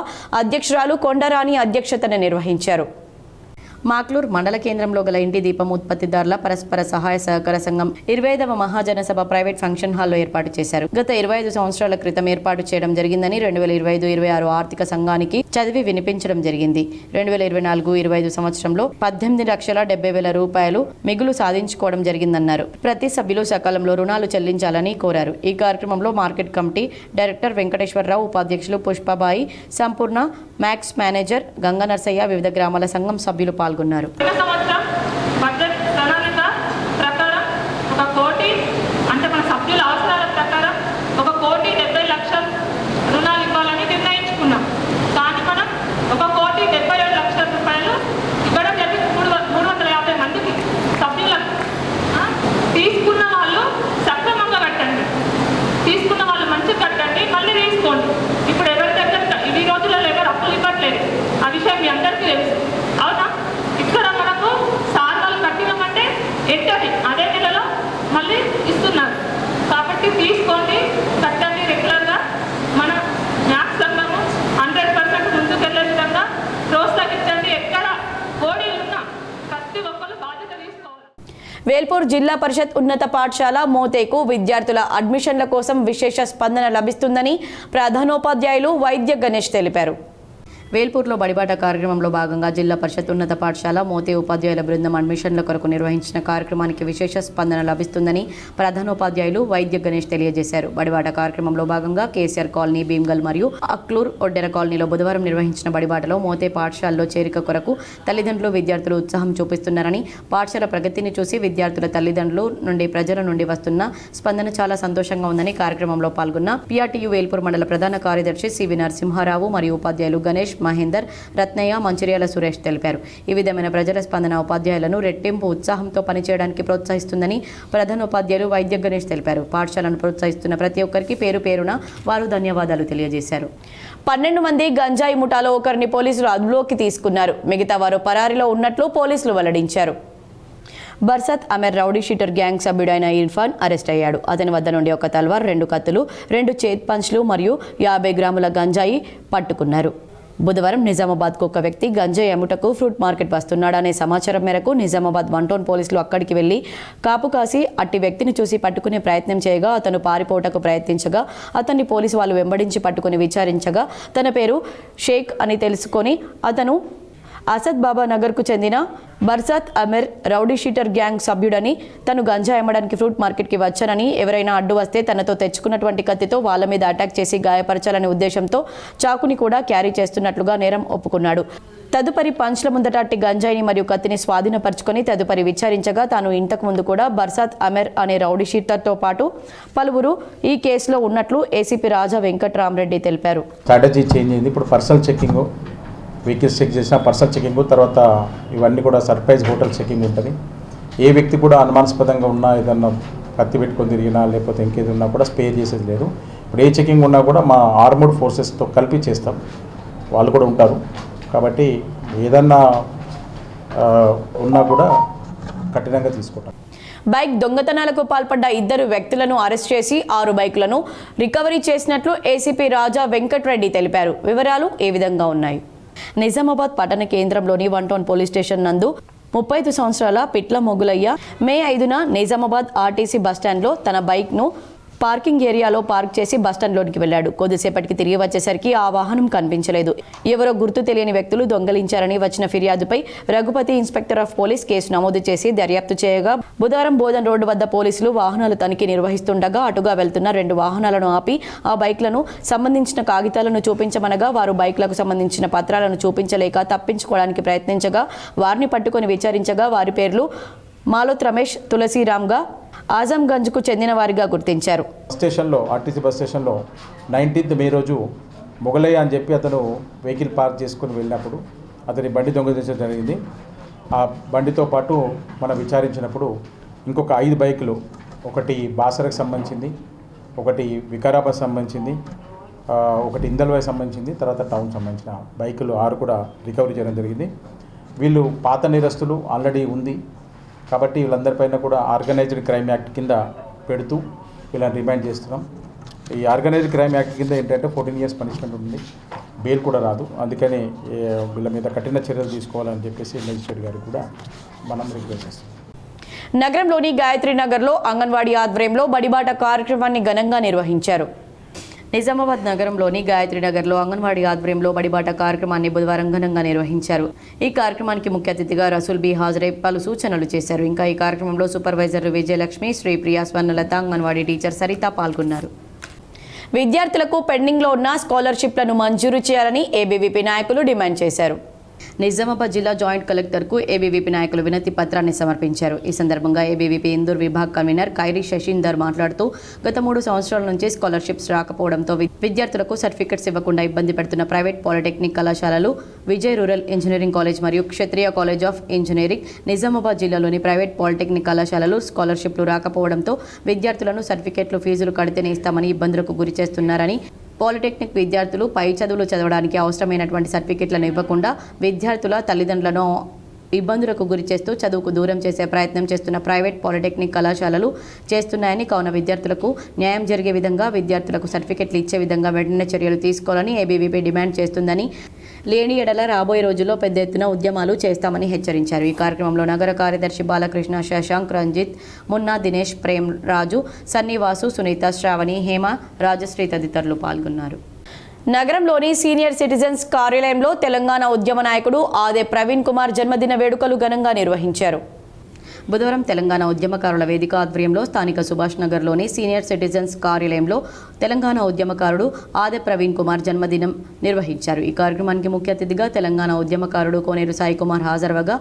అధ్యక్షురాలు కొండరాణి అధ్యక్షతన నిర్వహించారు. మాక్లూర్ మండల కేంద్రంలో గల ఇంటి దీపం ఉత్పత్తిదారుల పరస్పర సహాయ సహకార సంఘం 25వ మహాజన సభ ప్రైవేట్ ఫంక్షన్ హాల్లో ఏర్పాటు చేశారు. గత 25 సంవత్సరాల క్రితం ఏర్పాటు చేయడం జరిగిందని 2025-26 ఆర్థిక సంఘానికి చదివి వినిపించడం జరిగింది. 2024-25 సంవత్సరంలో 18,70,000 రూపాయలు మిగులు సాధించుకోవడం జరిగిందన్నారు. ప్రతి సభ్యులు సకాలంలో రుణాలు చెల్లించాలని కోరారు. ఈ కార్యక్రమంలో మార్కెట్ కమిటీ డైరెక్టర్ వెంకటేశ్వరరావు, ఉపాధ్యక్షులు పుష్పబాయి, సంపూర్ణ, మ్యాక్స్ మేనేజర్ గంగా నర్సయ్య, వివిధ గ్రామాల సంఘం సభ్యులు పాల్గొన్నారు. బడ్జెట్ ప్రణాళిక ప్రకారం 1 కోటి, అంటే మన సభ్యుల అవసరాల ప్రకారం 1,70,00,000 రుణాలు ఇవ్వాలని నిర్ణయించుకున్నాం. కానీ మనం 1,77,00,000 రూపాయలు ఇవ్వడం జరిగింది 350 మందికి సభ్యులకు. తీసుకున్న వాళ్ళు సక్రమంగా కట్టండి, తీసుకున్న వాళ్ళు మంచిగా కట్టండి, మళ్ళీ తీసుకోండి. ఇప్పుడు ఎవరి దగ్గర ఈ రోజులలో ఎవరు అప్పులు ఇవ్వట్లేదు, ఆ విషయం మీ అందరికీ తెలుసు, అవునా? ఇక్కడ మనకు సార్లు కట్టినామంటే ఎంటది అదే నెలలో మళ్ళీ ఇస్తున్నారు. కాబట్టి తీసుకోండి, కట్టండి రెగ్యులర్గా. మన మ్యాథ్స్ సంఘము 100% ముందుకెళ్ళే విధంగా ప్రోత్సహించండి. ఎక్కడ కోడీలు ఉన్నా ప్రతి ఒక్కరు బాధ్యత తీసుకోవాలి. వేల్పూర్ జిల్లా పరిషత్ ఉన్నత పాఠశాల మోతేకు విద్యార్థుల అడ్మిషన్ల కోసం విశేష స్పందన లభిస్తుందని ప్రధానోపాధ్యాయులు వైద్య గణేష్ తెలిపారు. వేల్పూర్లో బడిబాట కార్యక్రమంలో భాగంగా జిల్లా పరిషత్ ఉన్నత పాఠశాల మోతే ఉపాధ్యాయుల బృందం అడ్మిషన్ల కొరకు నిర్వహించిన కార్యక్రమానికి విశేష స్పందన లభిస్తుందని ప్రధానోపాధ్యాయులు వైద్య గణేష్ తెలియజేశారు. బడిబాట కార్యక్రమంలో భాగంగా కేసీఆర్ కాలనీ, భీమ్గల్ మరియు అక్లూర్ ఒడ్డెర కాలనీలో బుధవారం నిర్వహించిన బడిబాటలో మోతే పాఠశాలలో చేరిక కొరకు తల్లిదండ్రులు, విద్యార్థులు ఉత్సాహం చూపిస్తున్నారని, పాఠశాల ప్రగతిని చూసి విద్యార్థుల తల్లిదండ్రులు నుండి, ప్రజల నుండి వస్తున్న స్పందన చాలా సంతోషంగా ఉందని కార్యక్రమంలో పాల్గొన్న పిఆర్టీయూ వేల్పూర్ మండల ప్రధాన కార్యదర్శి సివి నరసింహారావు మరియు ఉపాధ్యాయులు గణేష్, మహేందర్, రత్నయ్య, మంచిర్యాల సురేష్ తెలిపారు. ఈ విధమైన ప్రజల స్పందన ఉపాధ్యాయులను రెట్టింపు ఉత్సాహంతో పనిచేయడానికి ప్రోత్సహిస్తుందని ప్రధానోపాధ్యాయులు వైద్య గణేష్ తెలిపారు. పాఠశాలను ప్రోత్సహిస్తున్న ప్రతి ఒక్కరికి పేరు పేరున వారు ధన్యవాదాలు తెలియజేశారు. 12 మంది గంజాయి ముఠాలో ఒకరిని పోలీసులు అదుపులోకి తీసుకున్నారు. మిగతా వారు పరారీలో ఉన్నట్లు పోలీసులు వెల్లడించారు. Barsat Amar rowdy sheeter gang సభ్యుడైన ఇర్ఫాన్ అరెస్ట్ అయ్యాడు. అతని వద్ద నుండి ఒక తల్వార్, 2 కత్తులు, 2 చేత్ పంచ్లు మరియు 50 గ్రాముల గంజాయి పట్టుకున్నారు. బుధవారం నిజామాబాద్కు ఒక వ్యక్తి గంజాయి అమ్ముటకు ఫ్రూట్ మార్కెట్ వస్తున్నాడనే సమాచారం మేరకు నిజామాబాద్ 1 టౌన్ పోలీసులు అక్కడికి వెళ్లి కాపు కాసి అట్టి వ్యక్తిని చూసి పట్టుకునే ప్రయత్నం చేయగా అతను పారిపోవటకు ప్రయత్నించగా అతన్ని పోలీసు వాళ్ళు వెంబడించి పట్టుకుని విచారించగా తన పేరు షేక్ అని తెలుసుకొని అతను అసద్ బాబా నగర్కు చెందిన బర్సత్ అమర్ రౌడీ షీటర్ గ్యాంగ్ సభ్యుడని, తను గంజాయి అమ్మడానికి ఫ్రూట్ మార్కెట్కి వచ్చానని, ఎవరైనా అడ్డు వస్తే తనతో తెచ్చుకున్నటువంటి కత్తితో వాళ్ళ మీద అటాక్ చేసి గాయపరచాలనే ఉద్దేశంతో చాకుని కూడా క్యారీ చేస్తున్నట్లుగా నేరం ఒప్పుకున్నాడు. తదుపరి పంచ్ల ముందట అట్టి గంజాయిని మరియు కత్తిని స్వాధీనపరుచుకొని తదుపరి విచారించగా తాను ఇంతకు ముందు కూడా బర్సత్ అమర్ అనే రౌడీ షీటర్తో పాటు పలువురు ఈ కేసులో ఉన్నట్లు ఏసీపీ రాజా వెంకట్రామరెడ్డి తెలిపారు. స్ట్రాటజీ చేంజ్ అయింది. ఇప్పుడు పర్సనల్ చెకింగ్, వెహికల్స్ చెక్ చేసిన పర్సనల్ చెకింగ్, తర్వాత ఇవన్నీ కూడా సర్ప్రైజ్ హోటల్ చెకింగ్ ఉంటుంది. ఏ వ్యక్తి కూడా అనుమానాస్పదంగా ఉన్నా, ఏదన్నా కత్తి పెట్టుకొని తిరిగినా లేకపోతే ఇంకేది ఉన్నా కూడా స్పేర్ చేసేది లేదు. ఇప్పుడు ఏ చెకింగ్ ఉన్నా కూడా మా ఆర్మర్డ్ ఫోర్సెస్తో కలిపి చేస్తాం, వాళ్ళు కూడా ఉంటారు. కాబట్టి ఏదన్నా ఉన్నా కూడా కఠినంగా తీసుకుంటాం. బైక్ దొంగతనాలకు పాల్పడ్డ 2 వ్యక్తులను అరెస్ట్ చేసి 6 బైకులను రికవరీ చేసినట్లు ఏసీపీ రాజా వెంకట్రెడ్డి తెలిపారు. వివరాలు ఏ విధంగా ఉన్నాయి? నిజామాబాద్ పట్టణ కేంద్రంలోని 1 టౌన్ పోలీస్ స్టేషన్ నందు 35 సంవత్సరాల పిట్ల మొగులయ్య మే 5న నిజామాబాద్ ఆర్టీసీ బస్టాండ్లో తన బైక్ను పార్కింగ్ ఏరియాలో పార్క్ చేసి బస్టాండ్లోనికి వెళ్లాడు. కొద్దిసేపటికి తిరిగి వచ్చేసరికి ఆ వాహనం కనిపించలేదు. ఎవరో గుర్తు తెలియని వ్యక్తులు దొంగలించారని వచ్చిన ఫిర్యాదుపై Raghupathi inspector of police case నమోదు చేసి దర్యాప్తు చేయగా బుధవారం బోధన్ రోడ్డు వద్ద పోలీసులు వాహనాలు తనిఖీ నిర్వహిస్తుండగా అటుగా వెళ్తున్న 2 వాహనాలను ఆపి ఆ బైక్లను సంబంధించిన కాగితాలను చూపించమనగా వారు బైక్లకు సంబంధించిన పత్రాలను చూపించలేక తప్పించుకోవడానికి ప్రయత్నించగా వారిని పట్టుకొని విచారించగా వారి పేర్లు మాలోత్ రమేష్, తులసిరామ్గా ఆజంగంజ్కు చెందిన వారిగా గుర్తించారు. స్టేషన్లో ఆర్టీసీ బస్ స్టేషన్లో 19th మే రోజు మొగలయ్య అని చెప్పి అతను వెహికల్ పార్క్ చేసుకుని వెళ్ళినప్పుడు అతని బండి దొంగలించడం జరిగింది. ఆ బండితో పాటు మనం విచారించినప్పుడు ఇంకొక 5 బైకులు, ఒకటి బాసరకు సంబంధించింది, ఒకటి వికారాబాద్ సంబంధించింది, ఒకటి ఇందల్వాయి సంబంధించింది, తర్వాత టౌన్ సంబంధించిన బైకులు 6 కూడా రికవరీ చేయడం జరిగింది. వీళ్ళు పాత నేరస్తులు ఆల్రెడీ ఉంది కాబట్టి వీళ్ళందరిపైన కూడా ఆర్గనైజ్డ్ క్రైమ్ యాక్ట్ కింద పెడుతూ వీళ్ళని రిమైండ్ చేస్తున్నాం. ఈ ఆర్గనైజ్డ్ క్రైమ్ యాక్ట్ కింద ఏంటంటే 14 years పనిష్మెంట్ ఉంది, బెయిల్ కూడా రాదు. అందుకని వీళ్ళ మీద కఠిన చర్యలు తీసుకోవాలని చెప్పేసి మేజిస్ట్రేట్ గారికి కూడా మనం రిక్వెస్ట్ చేస్తాం. నగరంలోని గాయత్రి నగర్లో అంగన్వాడీ ఆధ్వర్యంలో బడిబాట కార్యక్రమాన్ని ఘనంగా నిర్వహించారు. నిజామాబాద్ నగరంలోని గాయత్రి నగర్లో అంగన్వాడీ ఆధ్వర్యంలో బడిబాట కార్యక్రమాన్ని బుధవారం ఘనంగా నిర్వహించారు. ఈ కార్యక్రమానికి ముఖ్య అతిథిగా రసూల్ బి హాజరై పలు సూచనలు చేశారు. ఇంకా ఈ కార్యక్రమంలో సూపర్వైజర్లు విజయలక్ష్మి, శ్రీప్రియ, స్వర్ణలత, అంగన్వాడీ టీచర్ సరిత పాల్గొన్నారు. విద్యార్థులకు పెండింగ్లో ఉన్న స్కాలర్షిప్లను మంజూరు చేయాలని ఏబీవీపీ నాయకులు డిమాండ్ చేశారు. నిజామాబాద్ జిల్లా జాయింట్ కలెక్టర్కు ఏబీవీపీ నాయకులు వినతి పత్రాన్ని సమర్పించారు. ఈ సందర్భంగా ఏబీవీపీ ఇందూర్ విభాగ్ కన్వీనర్ ఖైరీ శశీందర్ మాట్లాడుతూ గత 3 సంవత్సరాల నుంచి స్కాలర్షిప్స్ రాకపోవడంతో విద్యార్థులకు సర్టిఫికెట్స్ ఇవ్వకుండా ఇబ్బంది పెడుతున్న ప్రైవేట్ పాలిటెక్నిక్ కళాశాలలు విజయ్ రూరల్ ఇంజనీరింగ్ కాలేజ్ మరియు క్షత్రియ కాలేజ్ ఆఫ్ ఇంజనీరింగ్ నిజామాబాద్ జిల్లాలోని ప్రైవేట్ పాలిటెక్నిక్ కళాశాలలు స్కాలర్షిప్లు రాకపోవడంతో విద్యార్థులను సర్టిఫికెట్లు ఫీజులు కడితేనే ఇస్తామని ఇబ్బందులకు గురి చేస్తున్నారని, పాలిటెక్నిక్ విద్యార్థులు పై చదువులు చదవడానికి అవసరమైనటువంటి సర్టిఫికెట్లను ఇవ్వకుండా విద్యార్థుల తల్లిదండ్రులను ఇబ్బందులకు గురి చేస్తూ చదువుకు దూరం చేసే ప్రయత్నం చేస్తున్న ప్రైవేట్ పాలిటెక్నిక్ కళాశాలలు చేస్తున్నాయని, కావున విద్యార్థులకు న్యాయం జరిగే విధంగా విద్యార్థులకు సర్టిఫికెట్లు ఇచ్చే విధంగా వెంటనే చర్యలు తీసుకోవాలని ఏబీవీపీ డిమాండ్ చేస్తుందని, లేని ఎడల రాబోయే రోజుల్లో పెద్ద ఎత్తున ఉద్యమాలు చేస్తామని హెచ్చరించారు. ఈ కార్యక్రమంలో నగర కార్యదర్శి బాలకృష్ణ, శశాంక్, రంజిత్, మున్నా, దినేష్, ప్రేమ్ రాజు, సన్నివాసు, సునీత, శ్రావణి, హేమ, రాజశ్రీ తదితరులు పాల్గొన్నారు. నగరంలోని సీనియర్ సిటిజన్స్ కార్యాలయంలో తెలంగాణ ఉద్యమ నాయకుడు ఆదే ప్రవీణ్ కుమార్ జన్మదిన వేడుకలు ఘనంగా నిర్వహించారు. బుధవారం తెలంగాణ ఉద్యమకారుల వేదిక ఆధ్వర్యంలో స్థానిక సుభాష్ నగర్లోని సీనియర్ సిటిజన్స్ కార్యాలయంలో తెలంగాణ ఉద్యమకారుడు ఆదే ప్రవీణ్ కుమార్ జన్మదినం నిర్వహించారు. ఈ కార్యక్రమానికి ముఖ్య అతిథిగా తెలంగాణ ఉద్యమకారుడు కోనేరు సాయి కుమార్ హాజరవగా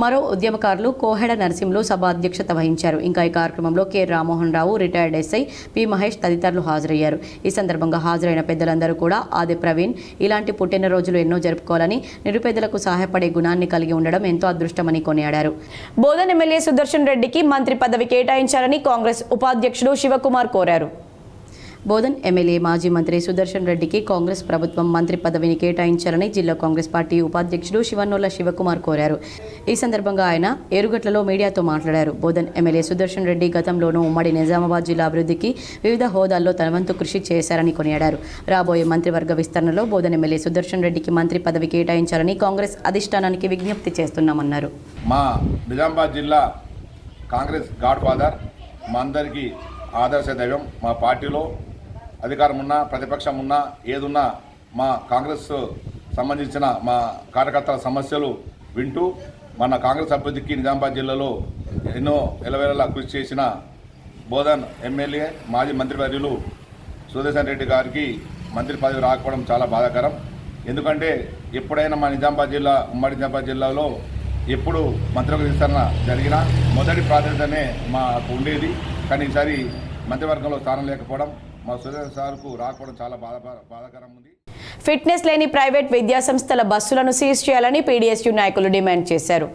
మరో ఉద్యమకారులు కోహెడ నరసింహులు సభ అధ్యక్షత వహించారు. ఇంకా ఈ కార్యక్రమంలో K Rammohan Rao, retired SI P Mahesh తదితరులు హాజరయ్యారు. ఈ సందర్భంగా హాజరైన పెద్దలందరూ కూడా ఆది ప్రవీణ్ ఇలాంటి పుట్టినరోజులు ఎన్నో జరుపుకోవాలని, నిరుపేదలకు సహాయపడే గుణాన్ని కలిగి ఉండడం ఎంతో అదృష్టమని కొనియాడారు. బోధన్ ఎమ్మెల్యే సుదర్శన్ రెడ్డికి మంత్రి పదవి కేటాయించాలని కాంగ్రెస్ ఉపాధ్యక్షుడు శివకుమార్ కోరారు. బోధన్ ఎమ్మెల్యే మాజీ మంత్రి సుదర్శన్ రెడ్డికి కాంగ్రెస్ ప్రభుత్వం మంత్రి పదవిని కేటాయించాలని జిల్లా కాంగ్రెస్ పార్టీ ఉపాధ్యక్షుడు శివన్నోళ్ల శివకుమార్ కోరారు. ఈ సందర్భంగా ఆయన ఏరుగట్లలో మీడియాతో మాట్లాడారు. బోధన్ ఎమ్మెల్యే సుదర్శన్ రెడ్డి గతంలోనూ ఉమ్మడి నిజామాబాద్ జిల్లా అభివృద్ధికి వివిధ హోదాల్లో తన వంతు కృషి చేశారని కొనియాడారు. రాబోయే మంత్రివర్గ విస్తరణలో బోధన్ ఎమ్మెల్యే సుదర్శన్ రెడ్డికి మంత్రి పదవి కేటాయించాలని కాంగ్రెస్ అధిష్టానానికి విజ్ఞప్తి చేస్తున్నామన్నారు. మా నిజామాబాద్ జిల్లా కాంగ్రెస్ గాడ్ ఫాదర్, మా అందరికీ ఆదర్శ దైవం. మా పార్టీలో అధికారం ఉన్నా ప్రతిపక్షం ఉన్నా ఏదున్నా మా కాంగ్రెస్ సంబంధించిన మా కార్యకర్తల సమస్యలు వింటూ మన కాంగ్రెస్ అభివృద్ధికి నిజామాబాద్ జిల్లాలో ఎన్నో ఎలవేళలా కృషి చేసిన బోధన్ ఎమ్మెల్యే మాజీ మంత్రివర్యులు సుదర్శన్ రెడ్డి గారికి మంత్రి పదవి రాకపోవడం చాలా బాధాకరం. ఎందుకంటే ఎప్పుడైనా మా నిజామాబాద్ జిల్లా ఉమ్మడి నిజామాబాద్ జిల్లాలో ఎప్పుడు మంత్రివర్గ విస్తరణ జరిగినా మొదటి ప్రాధాన్యతనే మాకు ఉండేది. కానీ ఈసారి మంత్రివర్గంలో స్థానం లేకపోవడం మా సుదర్శన్ సార్కు రాకపోవడం చాలా బాధాకరం ఉంది. ఫిట్నెస్ లేని ప్రైవేట్ విద్యాసంస్థల బస్సులను సీజ్ చేయాలని పీడీఎస్యూ నాయకులు డిమాండ్ చేశారు.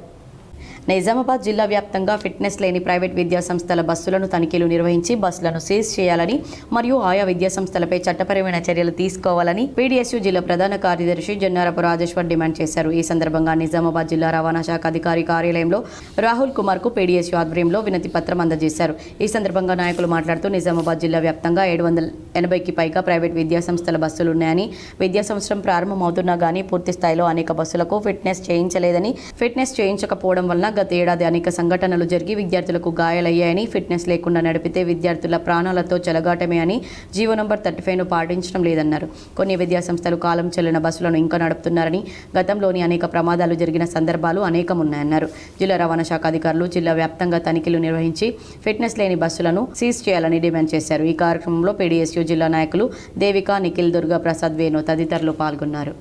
నిజామాబాద్ జిల్లా వ్యాప్తంగా ఫిట్నెస్ లేని ప్రైవేట్ విద్యాసంస్థల బస్సులను తనిఖీలు నిర్వహించి బస్సులను సీజ్ చేయాలని మరియు ఆయా విద్యాసంస్థలపై చట్టపరమైన చర్యలు తీసుకోవాలని పీడీఎస్యూ జిల్లా ప్రధాన కార్యదర్శి జన్నారపు రాజేశ్వర్ డిమాండ్ చేశారు. ఈ సందర్భంగా నిజామాబాద్ జిల్లా రవాణా శాఖ అధికారి కార్యాలయంలో రాహుల్ కుమార్ కు పీడీఎస్యూ ఆధ్వర్యంలో వినతి పత్రం అందజేశారు. ఈ సందర్భంగా నాయకులు మాట్లాడుతూ నిజామాబాద్ జిల్లా వ్యాప్తంగా 780కి పైగా ప్రైవేట్ విద్యాసంస్థల బస్సులున్నాయని, విద్యా సంవత్సరం ప్రారంభమవుతున్నా గానీ పూర్తి స్థాయిలో అనేక బస్సులకు ఫిట్నెస్ చేయించలేదని, ఫిట్నెస్ చేయించకపోవడం వలన గత ఏడాది అనేక సంఘటనలు జరిగి విద్యార్థులకు గాయాలయ్యాయని, ఫిట్నెస్ లేకుండా నడిపితే విద్యార్థుల ప్రాణాలతో చెలగాటమే అని జీవో నంబర్ 35ను పాటించడం లేదన్నారు. కొన్ని విద్యాసంస్థలు కాలం చెల్లిన బస్సులను ఇంకా నడుపుతున్నారని, గతంలోని అనేక ప్రమాదాలు జరిగిన సందర్భాలు అనేకం ఉన్నాయన్నారు. జిల్లా రవాణా శాఖ అధికారులు జిల్లా వ్యాప్తంగా తనిఖీలు నిర్వహించి ఫిట్నెస్ లేని బస్సులను సీజ్ చేయాలని డిమాండ్ చేశారు. ఈ కార్యక్రమంలో పీడీఎస్యూ జిల్లా నాయకులు దేవిక, నిఖిల్, దుర్గా ప్రసాద్, వేణు తదితరులు పాల్గొన్నారు.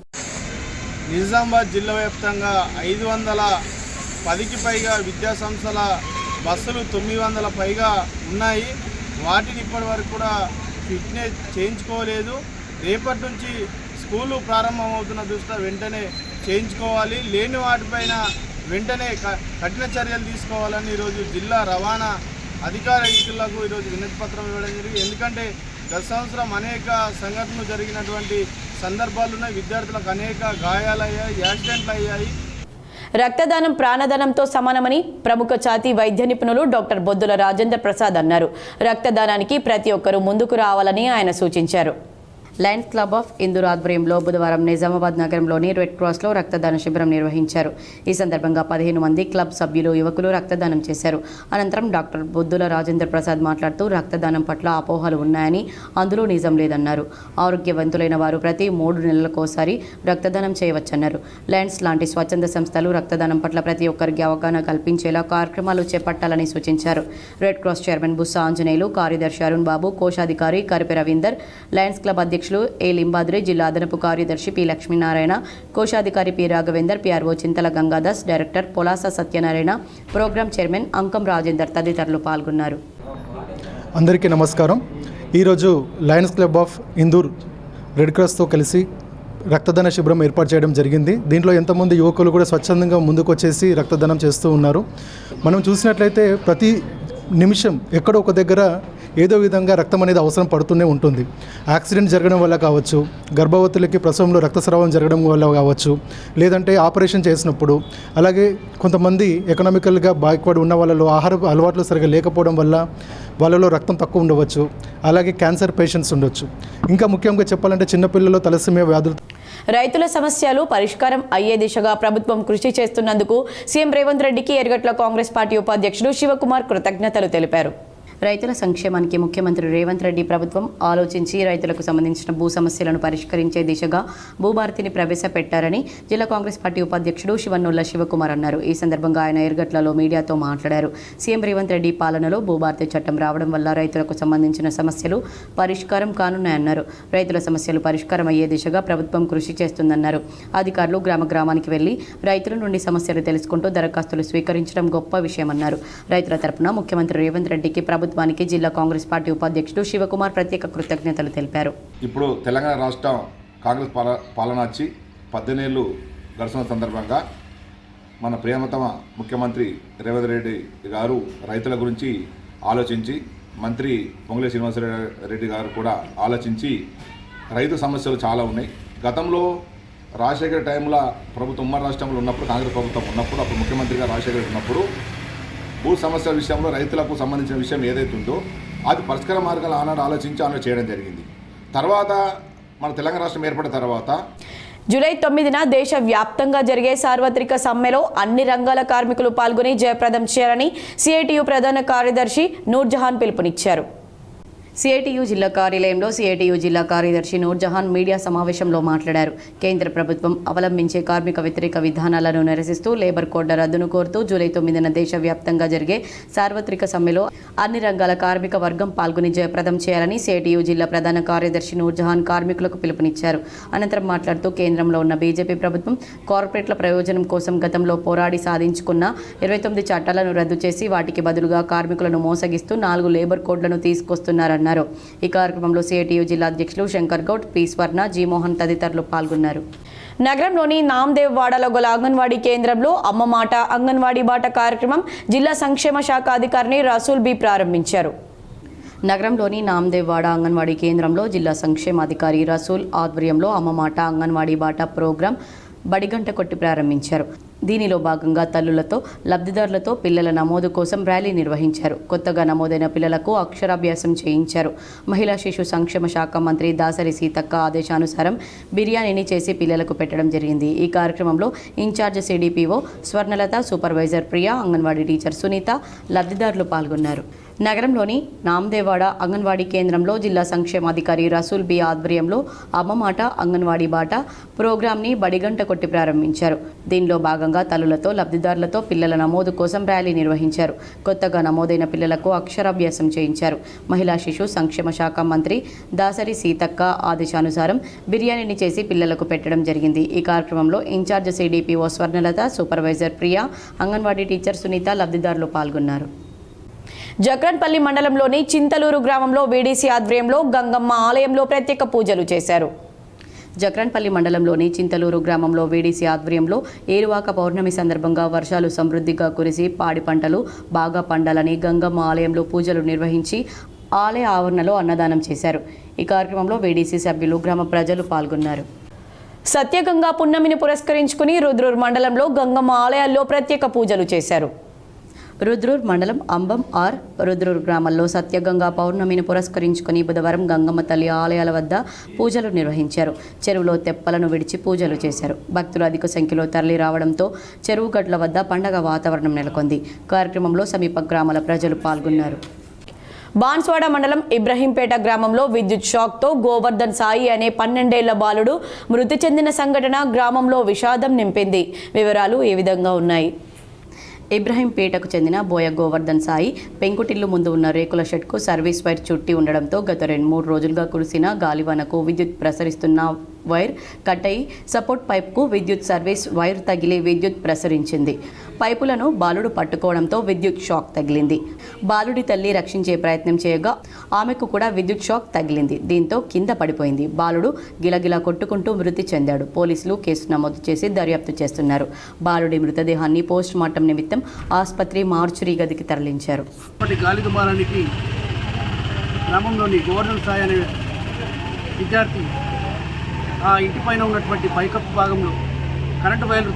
నిజామాబాద్ జిల్లా వ్యాప్తంగా 510కి పైగా విద్యాసంస్థల బస్సులు 900 పైగా ఉన్నాయి. వాటిని ఇప్పటి వరకు కూడా ఫిట్నెస్ చేయించుకోలేదు. రేపటి నుంచి స్కూలు ప్రారంభమవుతున్న దృష్ట్యా వెంటనే చేయించుకోవాలి. లేని వాటిపైన వెంటనే కఠిన చర్యలు తీసుకోవాలని ఈరోజు జిల్లా రవాణా అధికారులకు ఈరోజు వినతి పత్రం ఇవ్వడం జరిగింది. ఎందుకంటే గత సంవత్సరం అనేక సంఘటనలు జరిగినటువంటి సందర్భాలున్నాయి. విద్యార్థులకు అనేక గాయాలయ్యాయి, యాక్సిడెంట్లు అయ్యాయి. రక్తదానం ప్రాణదానంతో సమానమని ప్రముఖ ఛాతీ వైద్య నిపుణులు డాక్టర్ బొద్దుల రాజేంద్ర ప్రసాద్ అన్నారు. రక్తదానానికి ప్రతి ఒక్కరూ ముందుకు రావాలని ఆయన సూచించారు. లయన్స్ క్లబ్ ఆఫ్ ఇందూర్ ఆధ్వర్యంలో బుధవారం నిజామాబాద్ నగరంలోని రెడ్ క్రాస్లో రక్తదాన శిబిరం నిర్వహించారు. ఈ సందర్భంగా 15 మంది క్లబ్ సభ్యులు, యువకులు రక్తదానం చేశారు. అనంతరం డాక్టర్ బొద్దుల రాజేంద్ర ప్రసాద్ మాట్లాడుతూ రక్తదానం పట్ల అపోహలు ఉన్నాయని, అందులో నిజం లేదన్నారు. ఆరోగ్యవంతులైన వారు ప్రతి 3 నెలలకోసారి రక్తదానం చేయవచ్చన్నారు. లయన్స్ లాంటి స్వచ్ఛంద సంస్థలు రక్తదానం పట్ల ప్రతి ఒక్కరికి అవగాహన కల్పించేలా కార్యక్రమాలు చేపట్టాలని సూచించారు. Red cross chairman Bussa Anjaneyulu, కార్యదర్శి అరుణ్ బాబు, కోశాధికారి కరిపె రవీందర్, లయన్స్ క్లబ్ అధ్యక్షులు ఏ లింబాద్రి, జిల్లా అదనపు కార్యదర్శి పి లక్ష్మీనారాయణ, కోశాధికారి P Raghavender, PRO Chintala Gangadas, director Polasa Satyanarayana, program chairman Ankam Rajender తదితరులు పాల్గొన్నారు. అందరికీ నమస్కారం. ఈరోజు lions club of Indur red క్రాస్తో కలిసి రక్తదాన శిబిరం ఏర్పాటు చేయడం జరిగింది. దీంట్లో ఎంతమంది యువకులు కూడా స్వచ్ఛందంగా ముందుకు వచ్చేసి రక్తదానం చేస్తూ ఉన్నారు. మనం చూసినట్లయితే ప్రతి నిమిషం ఎక్కడో ఒక దగ్గర ఏదో విధంగా రక్తం అనేది అవసరం పడుతూనే ఉంటుంది. యాక్సిడెంట్ జరగడం వల్ల కావచ్చు, గర్భవతులకి ప్రసవంలో రక్తస్రావం జరగడం వల్ల కావచ్చు, లేదంటే ఆపరేషన్ చేసినప్పుడు, అలాగే కొంతమంది ఎకనామికల్గా బ్యాక్వర్డ్ ఉన్న వాళ్ళలో ఆహార అలవాట్లు సరిగా లేకపోవడం వల్ల వాళ్ళలో రక్తం తక్కువ ఉండవచ్చు. అలాగే క్యాన్సర్ పేషెంట్స్ ఉండొచ్చు. ఇంకా ముఖ్యంగా చెప్పాలంటే చిన్నపిల్లల్లో తలసేమియా వ్యాధులు. రైతుల సమస్యలు పరిష్కారం అయ్యే దిశగా ప్రభుత్వం కృషి చేస్తున్నందుకు సీఎం రేవంత్ రెడ్డికి ఎర్గట్ల కాంగ్రెస్ పార్టీ ఉపాధ్యక్షుడు శివకుమార్ కృతజ్ఞతలు తెలిపారు. రైతుల సంక్షేమానికి ముఖ్యమంత్రి రేవంత్ రెడ్డి ప్రభుత్వం ఆలోచించి రైతులకు సంబంధించిన భూ సమస్యలను పరిష్కరించే దిశగా భూభారతిని ప్రవేశపెట్టారని జిల్లా కాంగ్రెస్ పార్టీ ఉపాధ్యక్షుడు శివన్నోళ్ల శివకుమార్ అన్నారు. ఈ సందర్భంగా ఆయన ఎర్గట్లలో మీడియాతో మాట్లాడారు. సీఎం రేవంత్ రెడ్డి పాలనలో భూభారతి చట్టం రావడం వల్ల రైతులకు సంబంధించిన సమస్యలు పరిష్కారం కానున్నాయన్నారు. రైతుల సమస్యలు పరిష్కారం అయ్యే దిశగా ప్రభుత్వం కృషి చేస్తుందన్నారు. అధికారులు గ్రామానికి వెళ్లి రైతుల నుండి సమస్యలు తెలుసుకుంటూ దరఖాస్తులు స్వీకరించడం గొప్ప విషయమన్నారు. రైతుల తరపున ముఖ్యమంత్రి రేవంత్ రెడ్డికి ప్రభుత్వానికి జిల్లా కాంగ్రెస్ పార్టీ ఉపాధ్యక్షుడు శివకుమార్ ప్రత్యేక కృతజ్ఞతలు తెలిపారు. ఇప్పుడు తెలంగాణ రాష్ట్రం కాంగ్రెస్ పాలన వచ్చి 18 ఏళ్ళు గడుస్తున్న సందర్భంగా మన ప్రియతమ ముఖ్యమంత్రి రేవంత్ రెడ్డి గారు రైతుల గురించి ఆలోచించి మంత్రి పొంగులేటి శ్రీనివాసరెడ్డి గారు కూడా ఆలోచించి రైతు సమస్యలు చాలా ఉన్నాయి. గతంలో రాజశేఖర టైంలో ప్రభుత్వం ఉమ్మడి రాష్ట్రంలో ఉన్నప్పుడు కాంగ్రెస్ ప్రభుత్వం ఉన్నప్పుడు అప్పుడు ముఖ్యమంత్రిగా రాజశేఖర్ ఉన్నప్పుడు భూ సమస్యల విషయంలో రైతులకు సంబంధించిన విషయం ఏదైతే ఉందో అది పరిష్కార మార్గాలు ఆనాడు ఆలోచించి చేయడం జరిగింది. తర్వాత మన తెలంగాణ రాష్ట్రం ఏర్పడిన తర్వాత జూలై 9న దేశవ్యాప్తంగా జరిగే సార్వత్రిక సమ్మెలో అన్ని రంగాల కార్మికులు పాల్గొని జయప్రదం చేయాలని సిఐటియు ప్రధాన కార్యదర్శి నూర్జహాన్ పిలుపునిచ్చారు. సిఐటియు జిల్లా కార్యాలయంలో సిఐటియు జిల్లా కార్యదర్శి నూర్జహాన్ మీడియా సమావేశంలో మాట్లాడారు. కేంద్ర ప్రభుత్వం అవలంబించే కార్మిక వ్యతిరేక విధానాలను నిరసిస్తూ లేబర్ కోడ్ల రద్దును కోరుతూ జూలై 9న దేశవ్యాప్తంగా జరిగే సార్వత్రిక సమ్మెలో అన్ని రంగాల కార్మిక వర్గం పాల్గొని జయప్రదం చేయాలని సిఐటియు జిల్లా ప్రధాన కార్యదర్శి నూర్జహాన్ కార్మికులకు పిలుపునిచ్చారు. అనంతరం మాట్లాడుతూ కేంద్రంలో ఉన్న బీజేపీ ప్రభుత్వం కార్పొరేట్ల ప్రయోజనం కోసం గతంలో పోరాడి సాధించుకున్న 29 చట్టాలను రద్దు చేసి వాటికి బదులుగా కార్మికులను మోసగిస్తూ 4 లేబర్ కోడ్లను తీసుకొస్తున్నారన్నారు. ఈ కార్యక్రమంలో సిఐటియు జిల్లా అధ్యక్షులు శంకర్ గౌడ్, పి స్వర్ణ, జి మోహన్ తదితరులు పాల్గొన్నారు. నగరంలోని నామ్దేవ్ వాడలో గల అంగన్వాడీ కేంద్రంలో అమ్మ మాట అంగన్వాడీ బాట కార్యక్రమం జిల్లా సంక్షేమ శాఖ అధికారిని రసూల్ బి ప్రారంభించారు. నగరంలోని నామ్దేవ్ వాడ అంగన్వాడీ కేంద్రంలో జిల్లా సంక్షేమాధికారి రసూల్ ఆధ్వర్యంలో అమ్మ మాట అంగన్వాడీ బాట ప్రోగ్రాం బడిగంట కొట్టి ప్రారంభించారు. దీనిలో భాగంగా తల్లులతో లబ్ధిదారులతో పిల్లల నమోదు కోసం ర్యాలీ నిర్వహించారు. కొత్తగా నమోదైన పిల్లలకు అక్షరాభ్యాసం చేయించారు. మహిళా శిశు సంక్షేమ శాఖ మంత్రి దాసరి సీతక్క ఆదేశానుసారం బిర్యానీని చేసి పిల్లలకు పెట్టడం జరిగింది. ఈ కార్యక్రమంలో in charge CDPO Swarnalatha, supervisor Priya, anganwadi teacher Sunitha, లబ్ధిదారులు పాల్గొన్నారు. నగరంలోని నామ్దేవాడ అంగన్వాడీ కేంద్రంలో జిల్లా సంక్షేమాధికారి రసూల్ బి ఆధ్వర్యంలో అమ్మమాట అంగన్వాడీ బాట ప్రోగ్రాంని బడిగంట కొట్టి ప్రారంభించారు. దీనిలో భాగంగా తల్లులతో లబ్ధిదారులతో పిల్లల నమోదు కోసం ర్యాలీ నిర్వహించారు. కొత్తగా నమోదైన పిల్లలకు అక్షరాభ్యాసం చేయించారు. మహిళా శిశు సంక్షేమ శాఖ మంత్రి దాసరి సీతక్క ఆదేశానుసారం బిర్యానీని చేసి పిల్లలకు పెట్టడం జరిగింది. ఈ కార్యక్రమంలో in charge CDPO Swarnalatha, supervisor Priya, anganwadi teacher Sunitha, లబ్ధిదారులు పాల్గొన్నారు. జక్రన్పల్లి మండలంలోని చింతలూరు గ్రామంలో వీడీసీ ఆధ్వర్యంలో గంగమ్మ ఆలయంలో ప్రత్యేక పూజలు చేశారు. జక్రన్పల్లి మండలంలోని చింతలూరు గ్రామంలో వీడీసీ ఆధ్వర్యంలో ఏరువాక పౌర్ణమి సందర్భంగా వర్షాలు సమృద్ధిగా కురిసి పాడి పంటలు బాగా పండాలని గంగమ్మ ఆలయంలో పూజలు నిర్వహించి ఆలయ ఆవరణలో అన్నదానం చేశారు. ఈ కార్యక్రమంలో వీడీసీ సభ్యులు, గ్రామ ప్రజలు పాల్గొన్నారు. సత్యగంగా పున్నమిని పురస్కరించుకుని రుద్రూర్ మండలంలో గంగమ్మ ఆలయాల్లో ప్రత్యేక పూజలు చేశారు. రుద్రూర్ మండలం అంబం ఆర్ రుద్రూర్ గ్రామంలో సత్యగంగా పౌర్ణమిని పురస్కరించుకుని బుధవారం గంగమ్మ తల్లి ఆలయాల వద్ద పూజలు నిర్వహించారు. చెరువులో తెప్పలను విడిచి పూజలు చేశారు. భక్తులు అధిక సంఖ్యలో తరలి రావడంతో చెరువు గట్ల వద్ద పండగ వాతావరణం నెలకొంది. కార్యక్రమంలో సమీప గ్రామాల ప్రజలు పాల్గొన్నారు. బాన్స్వాడ మండలం ఇబ్రహీంపేట గ్రామంలో విద్యుత్ షాక్తో గోవర్ధన్ సాయి అనే 12 ఏళ్ల బాలుడు మృతి చెందిన సంఘటన గ్రామంలో విషాదం నింపింది. వివరాలు ఈ విధంగా ఉన్నాయి. ఇబ్రహీంపేటకు చెందిన బోయ గోవర్ధన్ సాయి పెంకుటిల్లు ముందు ఉన్న రేకుల షెడ్కు సర్వీస్ వైర్ చుట్టి ఉండడంతో గత 2-3 రోజులుగా కురిసిన గాలివానకు విద్యుత్ ప్రసరిస్తున్న వైర్ కట్ అయి సపోర్ట్ పైప్కు విద్యుత్ సర్వీస్ వైర్ తగిలి విద్యుత్ ప్రసరించింది. పైపులను బాలుడు పట్టుకోవడంతో విద్యుత్ షాక్ తగిలింది. బాలుడి తల్లి రక్షించే ప్రయత్నం చేయగా ఆమెకు కూడా విద్యుత్ షాక్ తగిలింది. దీంతో కింద పడిపోయింది. బాలుడు గిలగిలా కొట్టుకుంటూ మృతి చెందాడు. పోలీసులు కేసు నమోదు చేసి దర్యాప్తు చేస్తున్నారు. బాలుడి మృతదేహాన్ని పోస్ట్ మార్టం నిమిత్తం ఆసుపత్రి మార్చురీ గదికి తరలించారు. గాలి దుమారానికి గ్రామంలోని గోవర్ధన్ సాయి అనే విద్యార్థి ఆ ఇంటి పైన ఉన్నటువంటి పైకప్పు భాగంలో కరెంటు వైర్లు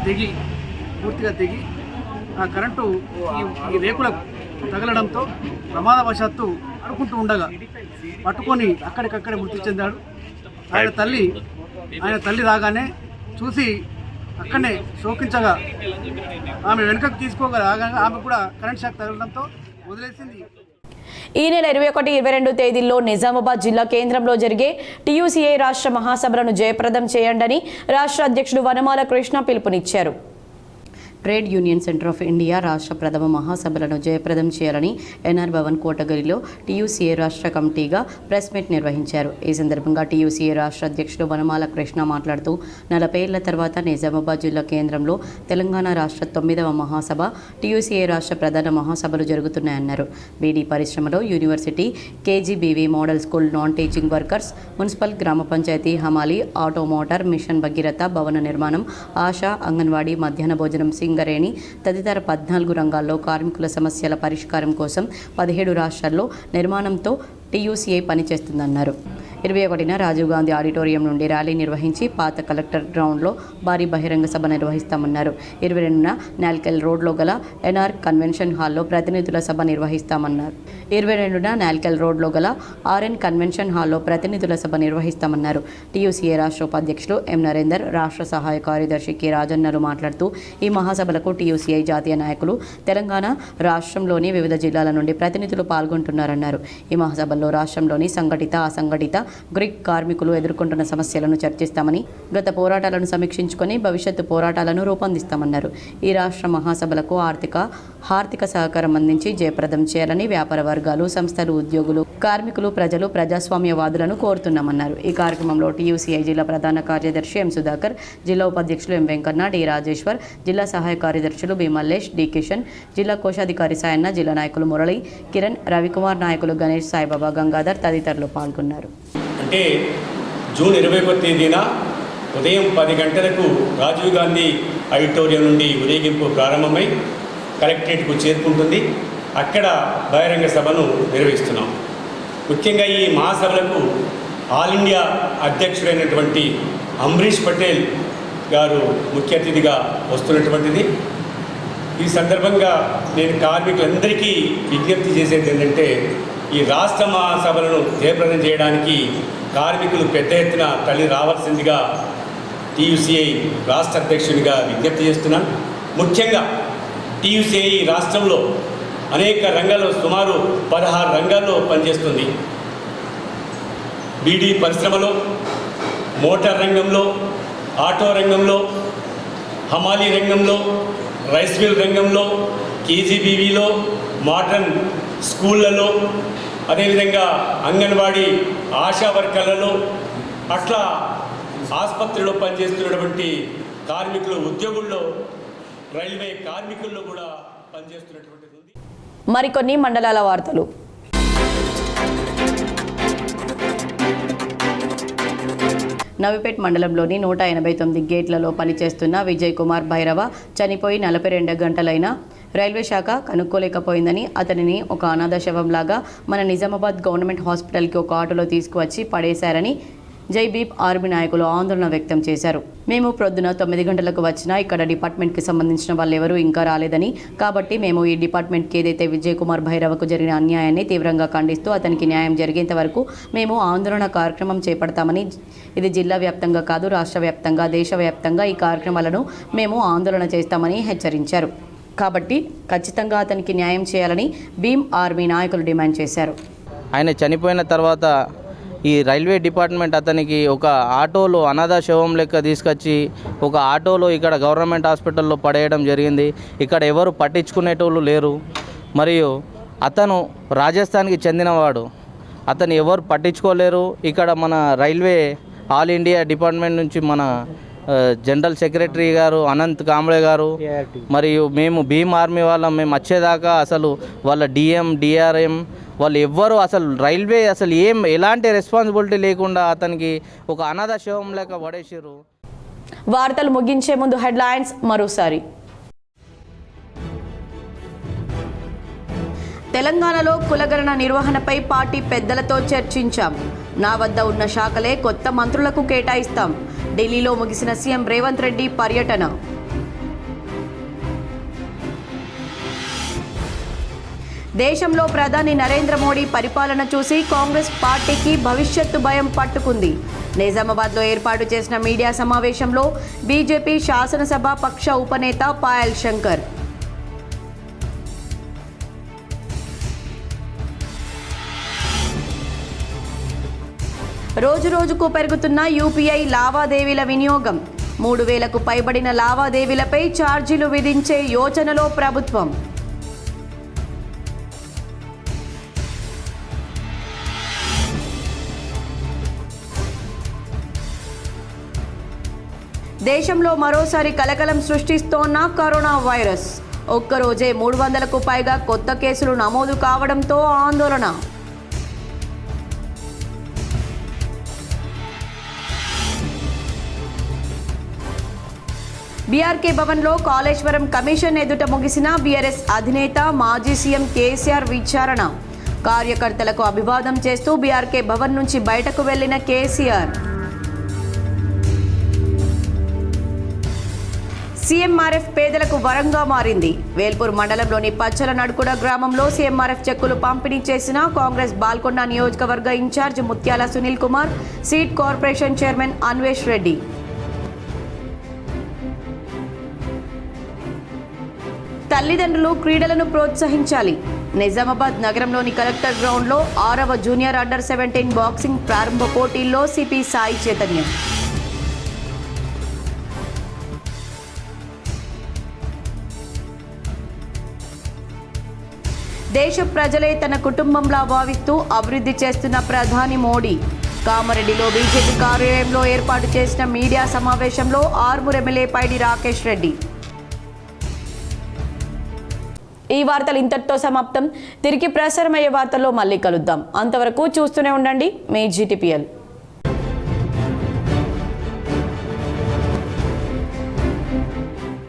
పూర్తిగా తెగి ఆ కరెంటు ఈ రేకులకు తగలడంతో ప్రమాదవశాత్తు ఆడుకుంటూ ఉండగా పట్టుకొని అక్కడికక్కడే మృతి చెందాడు. ఆయన తల్లి రాగానే చూసి అక్కడనే శోకించగా ఆమె వెనుకకు తీసుకోగా రాగా ఆమె కూడా కరెంట్ షాక్ తగలడంతో వదిలేసింది. ఈ నెల 21, 22 తేదీల్లో నిజామాబాద్ జిల్లా కేంద్రంలో జరిగే టీయూసీఏ రాష్ట్ర మహాసభలను జయప్రదం చేయండని రాష్ట్ర అధ్యక్షుడు వనమాల కృష్ణ పిలుపునిచ్చారు. Trade union centre of India రాష్ట్ర ప్రథమ మహాసభలను జయప్రదం చేయాలని ఎన్ఆర్ భవన్ కోటగిరిలో టీయూసీఏ రాష్ట్ర కమిటీగా ప్రెస్ మీట్ నిర్వహించారు. ఈ సందర్భంగా టీయూసీఏ రాష్ట్ర అధ్యక్షుడు వనమాల కృష్ణ మాట్లాడుతూ 40 ఏళ్ల తర్వాత నిజామాబాద్ జిల్లా కేంద్రంలో తెలంగాణ రాష్ట్ర 9వ మహాసభ టీయూసీఏ రాష్ట్ర ప్రధాన మహాసభలు జరుగుతున్నాయన్నారు. బీడీ పరిశ్రమలో university, KGBV model school, non teaching workers, municipal, గ్రామ పంచాయతీ, హమాలి, ఆటో మోటార్, మిషన్ భగీరథ, భవన నిర్మాణం, ఆశా, అంగన్వాడీ, మధ్యాహ్న భోజనం, సింగరేణి తదితర 14 రంగాల్లో కార్మికుల సమస్యల పరిష్కారం కోసం 17 రాష్ట్రాల్లో నిర్మాణంతో టీయూసీఏ పనిచేస్తుందన్నారు. 21న రాజీవ్ గాంధీ ఆడిటోరియం నుండి ర్యాలీ నిర్వహించి పాత కలెక్టర్ గ్రౌండ్లో భారీ బహిరంగ సభ నిర్వహిస్తామన్నారు. 22న నాల్కెల్ రోడ్లో గల ఎన్ఆర్ కన్వెన్షన్ హాల్లో ప్రతినిధుల సభ నిర్వహిస్తామన్నారు. 22న నాల్కెల్ రోడ్లో గల ఆర్ఎన్ కన్వెన్షన్ హాల్లో ప్రతినిధుల సభ నిర్వహిస్తామన్నారు. టీయూసీఏ రాష్ట్ర ఉపాధ్యక్షులు ఎం నరేందర్, రాష్ట్ర సహాయ కార్యదర్శి కె రాజన్నలు మాట్లాడుతూ ఈ మహాసభలకు టీయూసీఐ జాతీయ నాయకులు, తెలంగాణ రాష్ట్రంలోని వివిధ జిల్లాల నుండి ప్రతినిధులు పాల్గొంటున్నారన్నారు. ఈ మహాసభల్లో రాష్ట్రంలోని సంఘటిత, అసంఘటిత గ్రీక్ కార్మికులు ఎదుర్కొంటున్న సమస్యలను చర్చిస్తామని, గత పోరాటాలను సమీక్షించుకొని భవిష్యత్తు పోరాటాలను రూపొందిస్తామన్నారు. ఈ రాష్ట్ర మహాసభలకు ఆర్థిక సహకారం అందించి జయప్రదం చేయాలని వ్యాపార వర్గాలు, సంస్థలు, ఉద్యోగులు, కార్మికులు, ప్రజలు, ప్రజాస్వామ్యవాదులను కోరుతున్నామన్నారు. ఈ కార్యక్రమంలో టీయూసీఐ జిల్లా ప్రధాన కార్యదర్శి ఎం సుధాకర్, జిల్లా ఉపాధ్యక్షులు ఎం వెంకన్న, డి రాజేశ్వర్, జిల్లా సహాయ కార్యదర్శులు బి మల్లేష్, డి కిషన్, జిల్లా కోశాధికారి సాయన్న, జిల్లా నాయకులు మురళి, కిరణ్, రవికుమార్, నాయకులు గణేష్, సాయిబాబా, గంగాధర్ తదితరులు పాల్గొన్నారు. అంటే జూన్ 21 తేదీన ఉదయం 10 గంటలకు రాజీవ్ గాంధీ ఆడిటోరియం నుండి ఊరేగింపు ప్రారంభమై కలెక్టరేట్కు చేరుకుంటుంది. అక్కడ బహిరంగ సభను నిర్వహిస్తున్నాం. ముఖ్యంగా ఈ మహాసభలకు ఆల్ ఇండియా అధ్యక్షుడైనటువంటి అంబరీష్ పటేల్ గారు ముఖ్య అతిథిగా వస్తున్నటువంటిది. ఈ సందర్భంగా నేను కార్మికులందరికీ విజ్ఞప్తి చేసేది ఏంటంటే, ఈ రాష్ట్ర మహాసభలను జయప్రదం చేయడానికి కార్మికులు పెద్ద ఎత్తున తల్లి రావాల్సిందిగా టీయూసీఐ రాష్ట్ర అధ్యక్షునిగా విజ్ఞప్తి చేస్తున్నాను. ముఖ్యంగా టీయూసీఐ రాష్ట్రంలో అనేక రంగాల్లో సుమారు 16 రంగాల్లో పనిచేస్తుంది. బీడీ పరిశ్రమలో, మోటార్ రంగంలో, ఆటో రంగంలో, హమాలీ రంగంలో, రైస్ మిల్ రంగంలో, కేజీబీవీలో, మోడర్న్ స్కూళ్ళలో, అదేవిధంగా అంగన్వాడీ ఆశా వర్కర్లలో, అట్లా ఆసుపత్రిలో పనిచేస్తున్నటువంటి కార్మికులు, ఉద్యోగుల్లో, రైల్వే కార్మికుల్లో కూడా పనిచేస్తున్నటువంటిది ఉంది. మరికొన్ని మండలాల వార్తలు. నవిపేట్ మండలంలోని 189 గేట్లలో పనిచేస్తున్న విజయ్ కుమార్ భైరవ చనిపోయి 42 గంటలైన రైల్వే శాఖ కనుక్కోలేకపోయిందని, అతనిని ఒక అనాథ శవంలాగా మన నిజామాబాద్ గవర్నమెంట్ హాస్పిటల్కి ఒక ఆటోలో తీసుకువచ్చి పడేశారని జైబీప్ ఆర్మీ నాయకులు ఆందోళన వ్యక్తం చేశారు. మేము ప్రొద్దున 9 గంటలకు వచ్చినా ఇక్కడ డిపార్ట్మెంట్కి సంబంధించిన వాళ్ళు ఎవరూ ఇంకా రాలేదని, కాబట్టి మేము ఈ డిపార్ట్మెంట్కి ఏదైతే విజయ్ కుమార్ భైరవకు జరిగిన అన్యాయాన్ని తీవ్రంగా ఖండిస్తూ అతనికి న్యాయం జరిగేంత వరకు మేము ఆందోళన కార్యక్రమం చేపడతామని, ఇది జిల్లా వ్యాప్తంగా కాదు రాష్ట్ర వ్యాప్తంగా, దేశవ్యాప్తంగా ఈ కార్యక్రమాలను మేము ఆందోళన చేస్తామని హెచ్చరించారు. కాబట్టి ఖచ్చితంగా అతనికి న్యాయం చేయాలని భీమ్ ఆర్మీ నాయకులు డిమాండ్ చేశారు. ఆయన చనిపోయిన తర్వాత ఈ రైల్వే డిపార్ట్మెంట్ అతనికి ఒక ఆటోలో అనాథ శవం లెక్క తీసుకొచ్చి ఒక ఆటోలో ఇక్కడ గవర్నమెంట్ హాస్పిటల్లో పడేయడం జరిగింది. ఇక్కడ ఎవరు పట్టించుకునేటోళ్ళు లేరు. మరియు అతను రాజస్థాన్కి చెందినవాడు, అతను ఎవరు పట్టించుకోలేరు. ఇక్కడ మన రైల్వే ఆల్ ఇండియా డిపార్ట్మెంట్ నుంచి మన జనరల్ సెక్రటరీ గారు అనంత్ కాంబ్లే గారు మరియు మేము భీమ్ ఆర్మీ వాళ్ళం, మేము వచ్చేదాకా అసలు వాళ్ళ డిఎం డిఆర్ఎం వాళ్ళు ఎవ్వరు అసలు రైల్వే అసలు ఎలాంటి రెస్పాన్సిబిలిటీ లేకుండా అతనికి ఒక అనాథ శవం లేక పడేసారు. వార్తలు ముగించే ముందు హెడ్లైన్స్ మరోసారి. తెలంగాణలో కులగణన నిర్వహణపై పార్టీ పెద్దలతో చర్చించాం. నా వద్ద ఉన్న శాఖలే కొత్త మంత్రులకు కేటాయిస్తాం. ఢిల్లీలో ముగిసిన సీఎం రేవంత్ రెడ్డి పర్యటన. దేశంలో ప్రధాని నరేంద్ర మోడీ పరిపాలన చూసి కాంగ్రెస్ పార్టీకి భవిష్యత్తు భయం పట్టుకుంది. నిజామాబాద్లో ఏర్పాటు చేసిన మీడియా సమావేశంలో బీజేపీ శాసనసభ పక్ష ఉపనేత పాయల్ శంకర్. రోజురోజుకు పెరుగుతున్న యూపీఐ లావాదేవీల వినియోగం. 3,000కు పైబడిన లావాదేవీలపై ఛార్జీలు విధించే యోచనలో ప్రభుత్వం. దేశంలో మరోసారి కలకలం సృష్టిస్తోన్న కరోనా వైరస్. ఒక్కరోజే 300కు పైగా కొత్త కేసులు నమోదు కావడంతో ఆందోళన. బీఆర్కే భవన్లో కాళేశ్వరం కమిషన్ ఎదుట ముగిసిన బీఆర్ఎస్ అధినేత మాజీ సీఎం కేసీఆర్ విచారణ. కార్యకర్తలకు అభివాదం చేస్తూ బీఆర్కే భవన్ నుంచి బయటకు వెళ్లిన కేసీఆర్. సీఎంఆర్ఎఫ్ పేదలకు వరంగా మారింది. వేల్పూర్ మండలంలోని పచ్చల నడుకుడ గ్రామంలో సీఎంఆర్ఎఫ్ చెక్కులు పంపిణీ చేసిన కాంగ్రెస్ బాల్కొండ నియోజకవర్గ ఇన్ఛార్జ్ ముత్యాల Sunil Kumar, seed corporation chairman Anvesh Reddy. తల్లిదండ్రులు క్రీడలను ప్రోత్సహించాలి. నిజామాబాద్ నగరంలోని కలెక్టర్ గ్రౌండ్లో 6వ జూనియర్ అండర్ 17 బాక్సింగ్ ప్రారంభ పోటీల్లో సిపి సాయి చైతన్యం. దేశ ప్రజలే తన కుటుంబంలా భావిస్తూ అభివృద్ధి చేస్తున్న ప్రధాని మోడీ. కామారెడ్డిలో బీజేపీ కార్యాలయంలో ఏర్పాటు చేసిన మీడియా సమావేశంలో ఆర్మూర్ ఎమ్మెల్యే పైడి రాకేష్ రెడ్డి. ఈ వార్తలు ఇంతటితో సమాప్తం. తిరిగి ప్రసారమయ్యే వార్తల్లో మళ్ళీ కలుద్దాం. అంతవరకు చూస్తూనే ఉండండి మీ GTPL.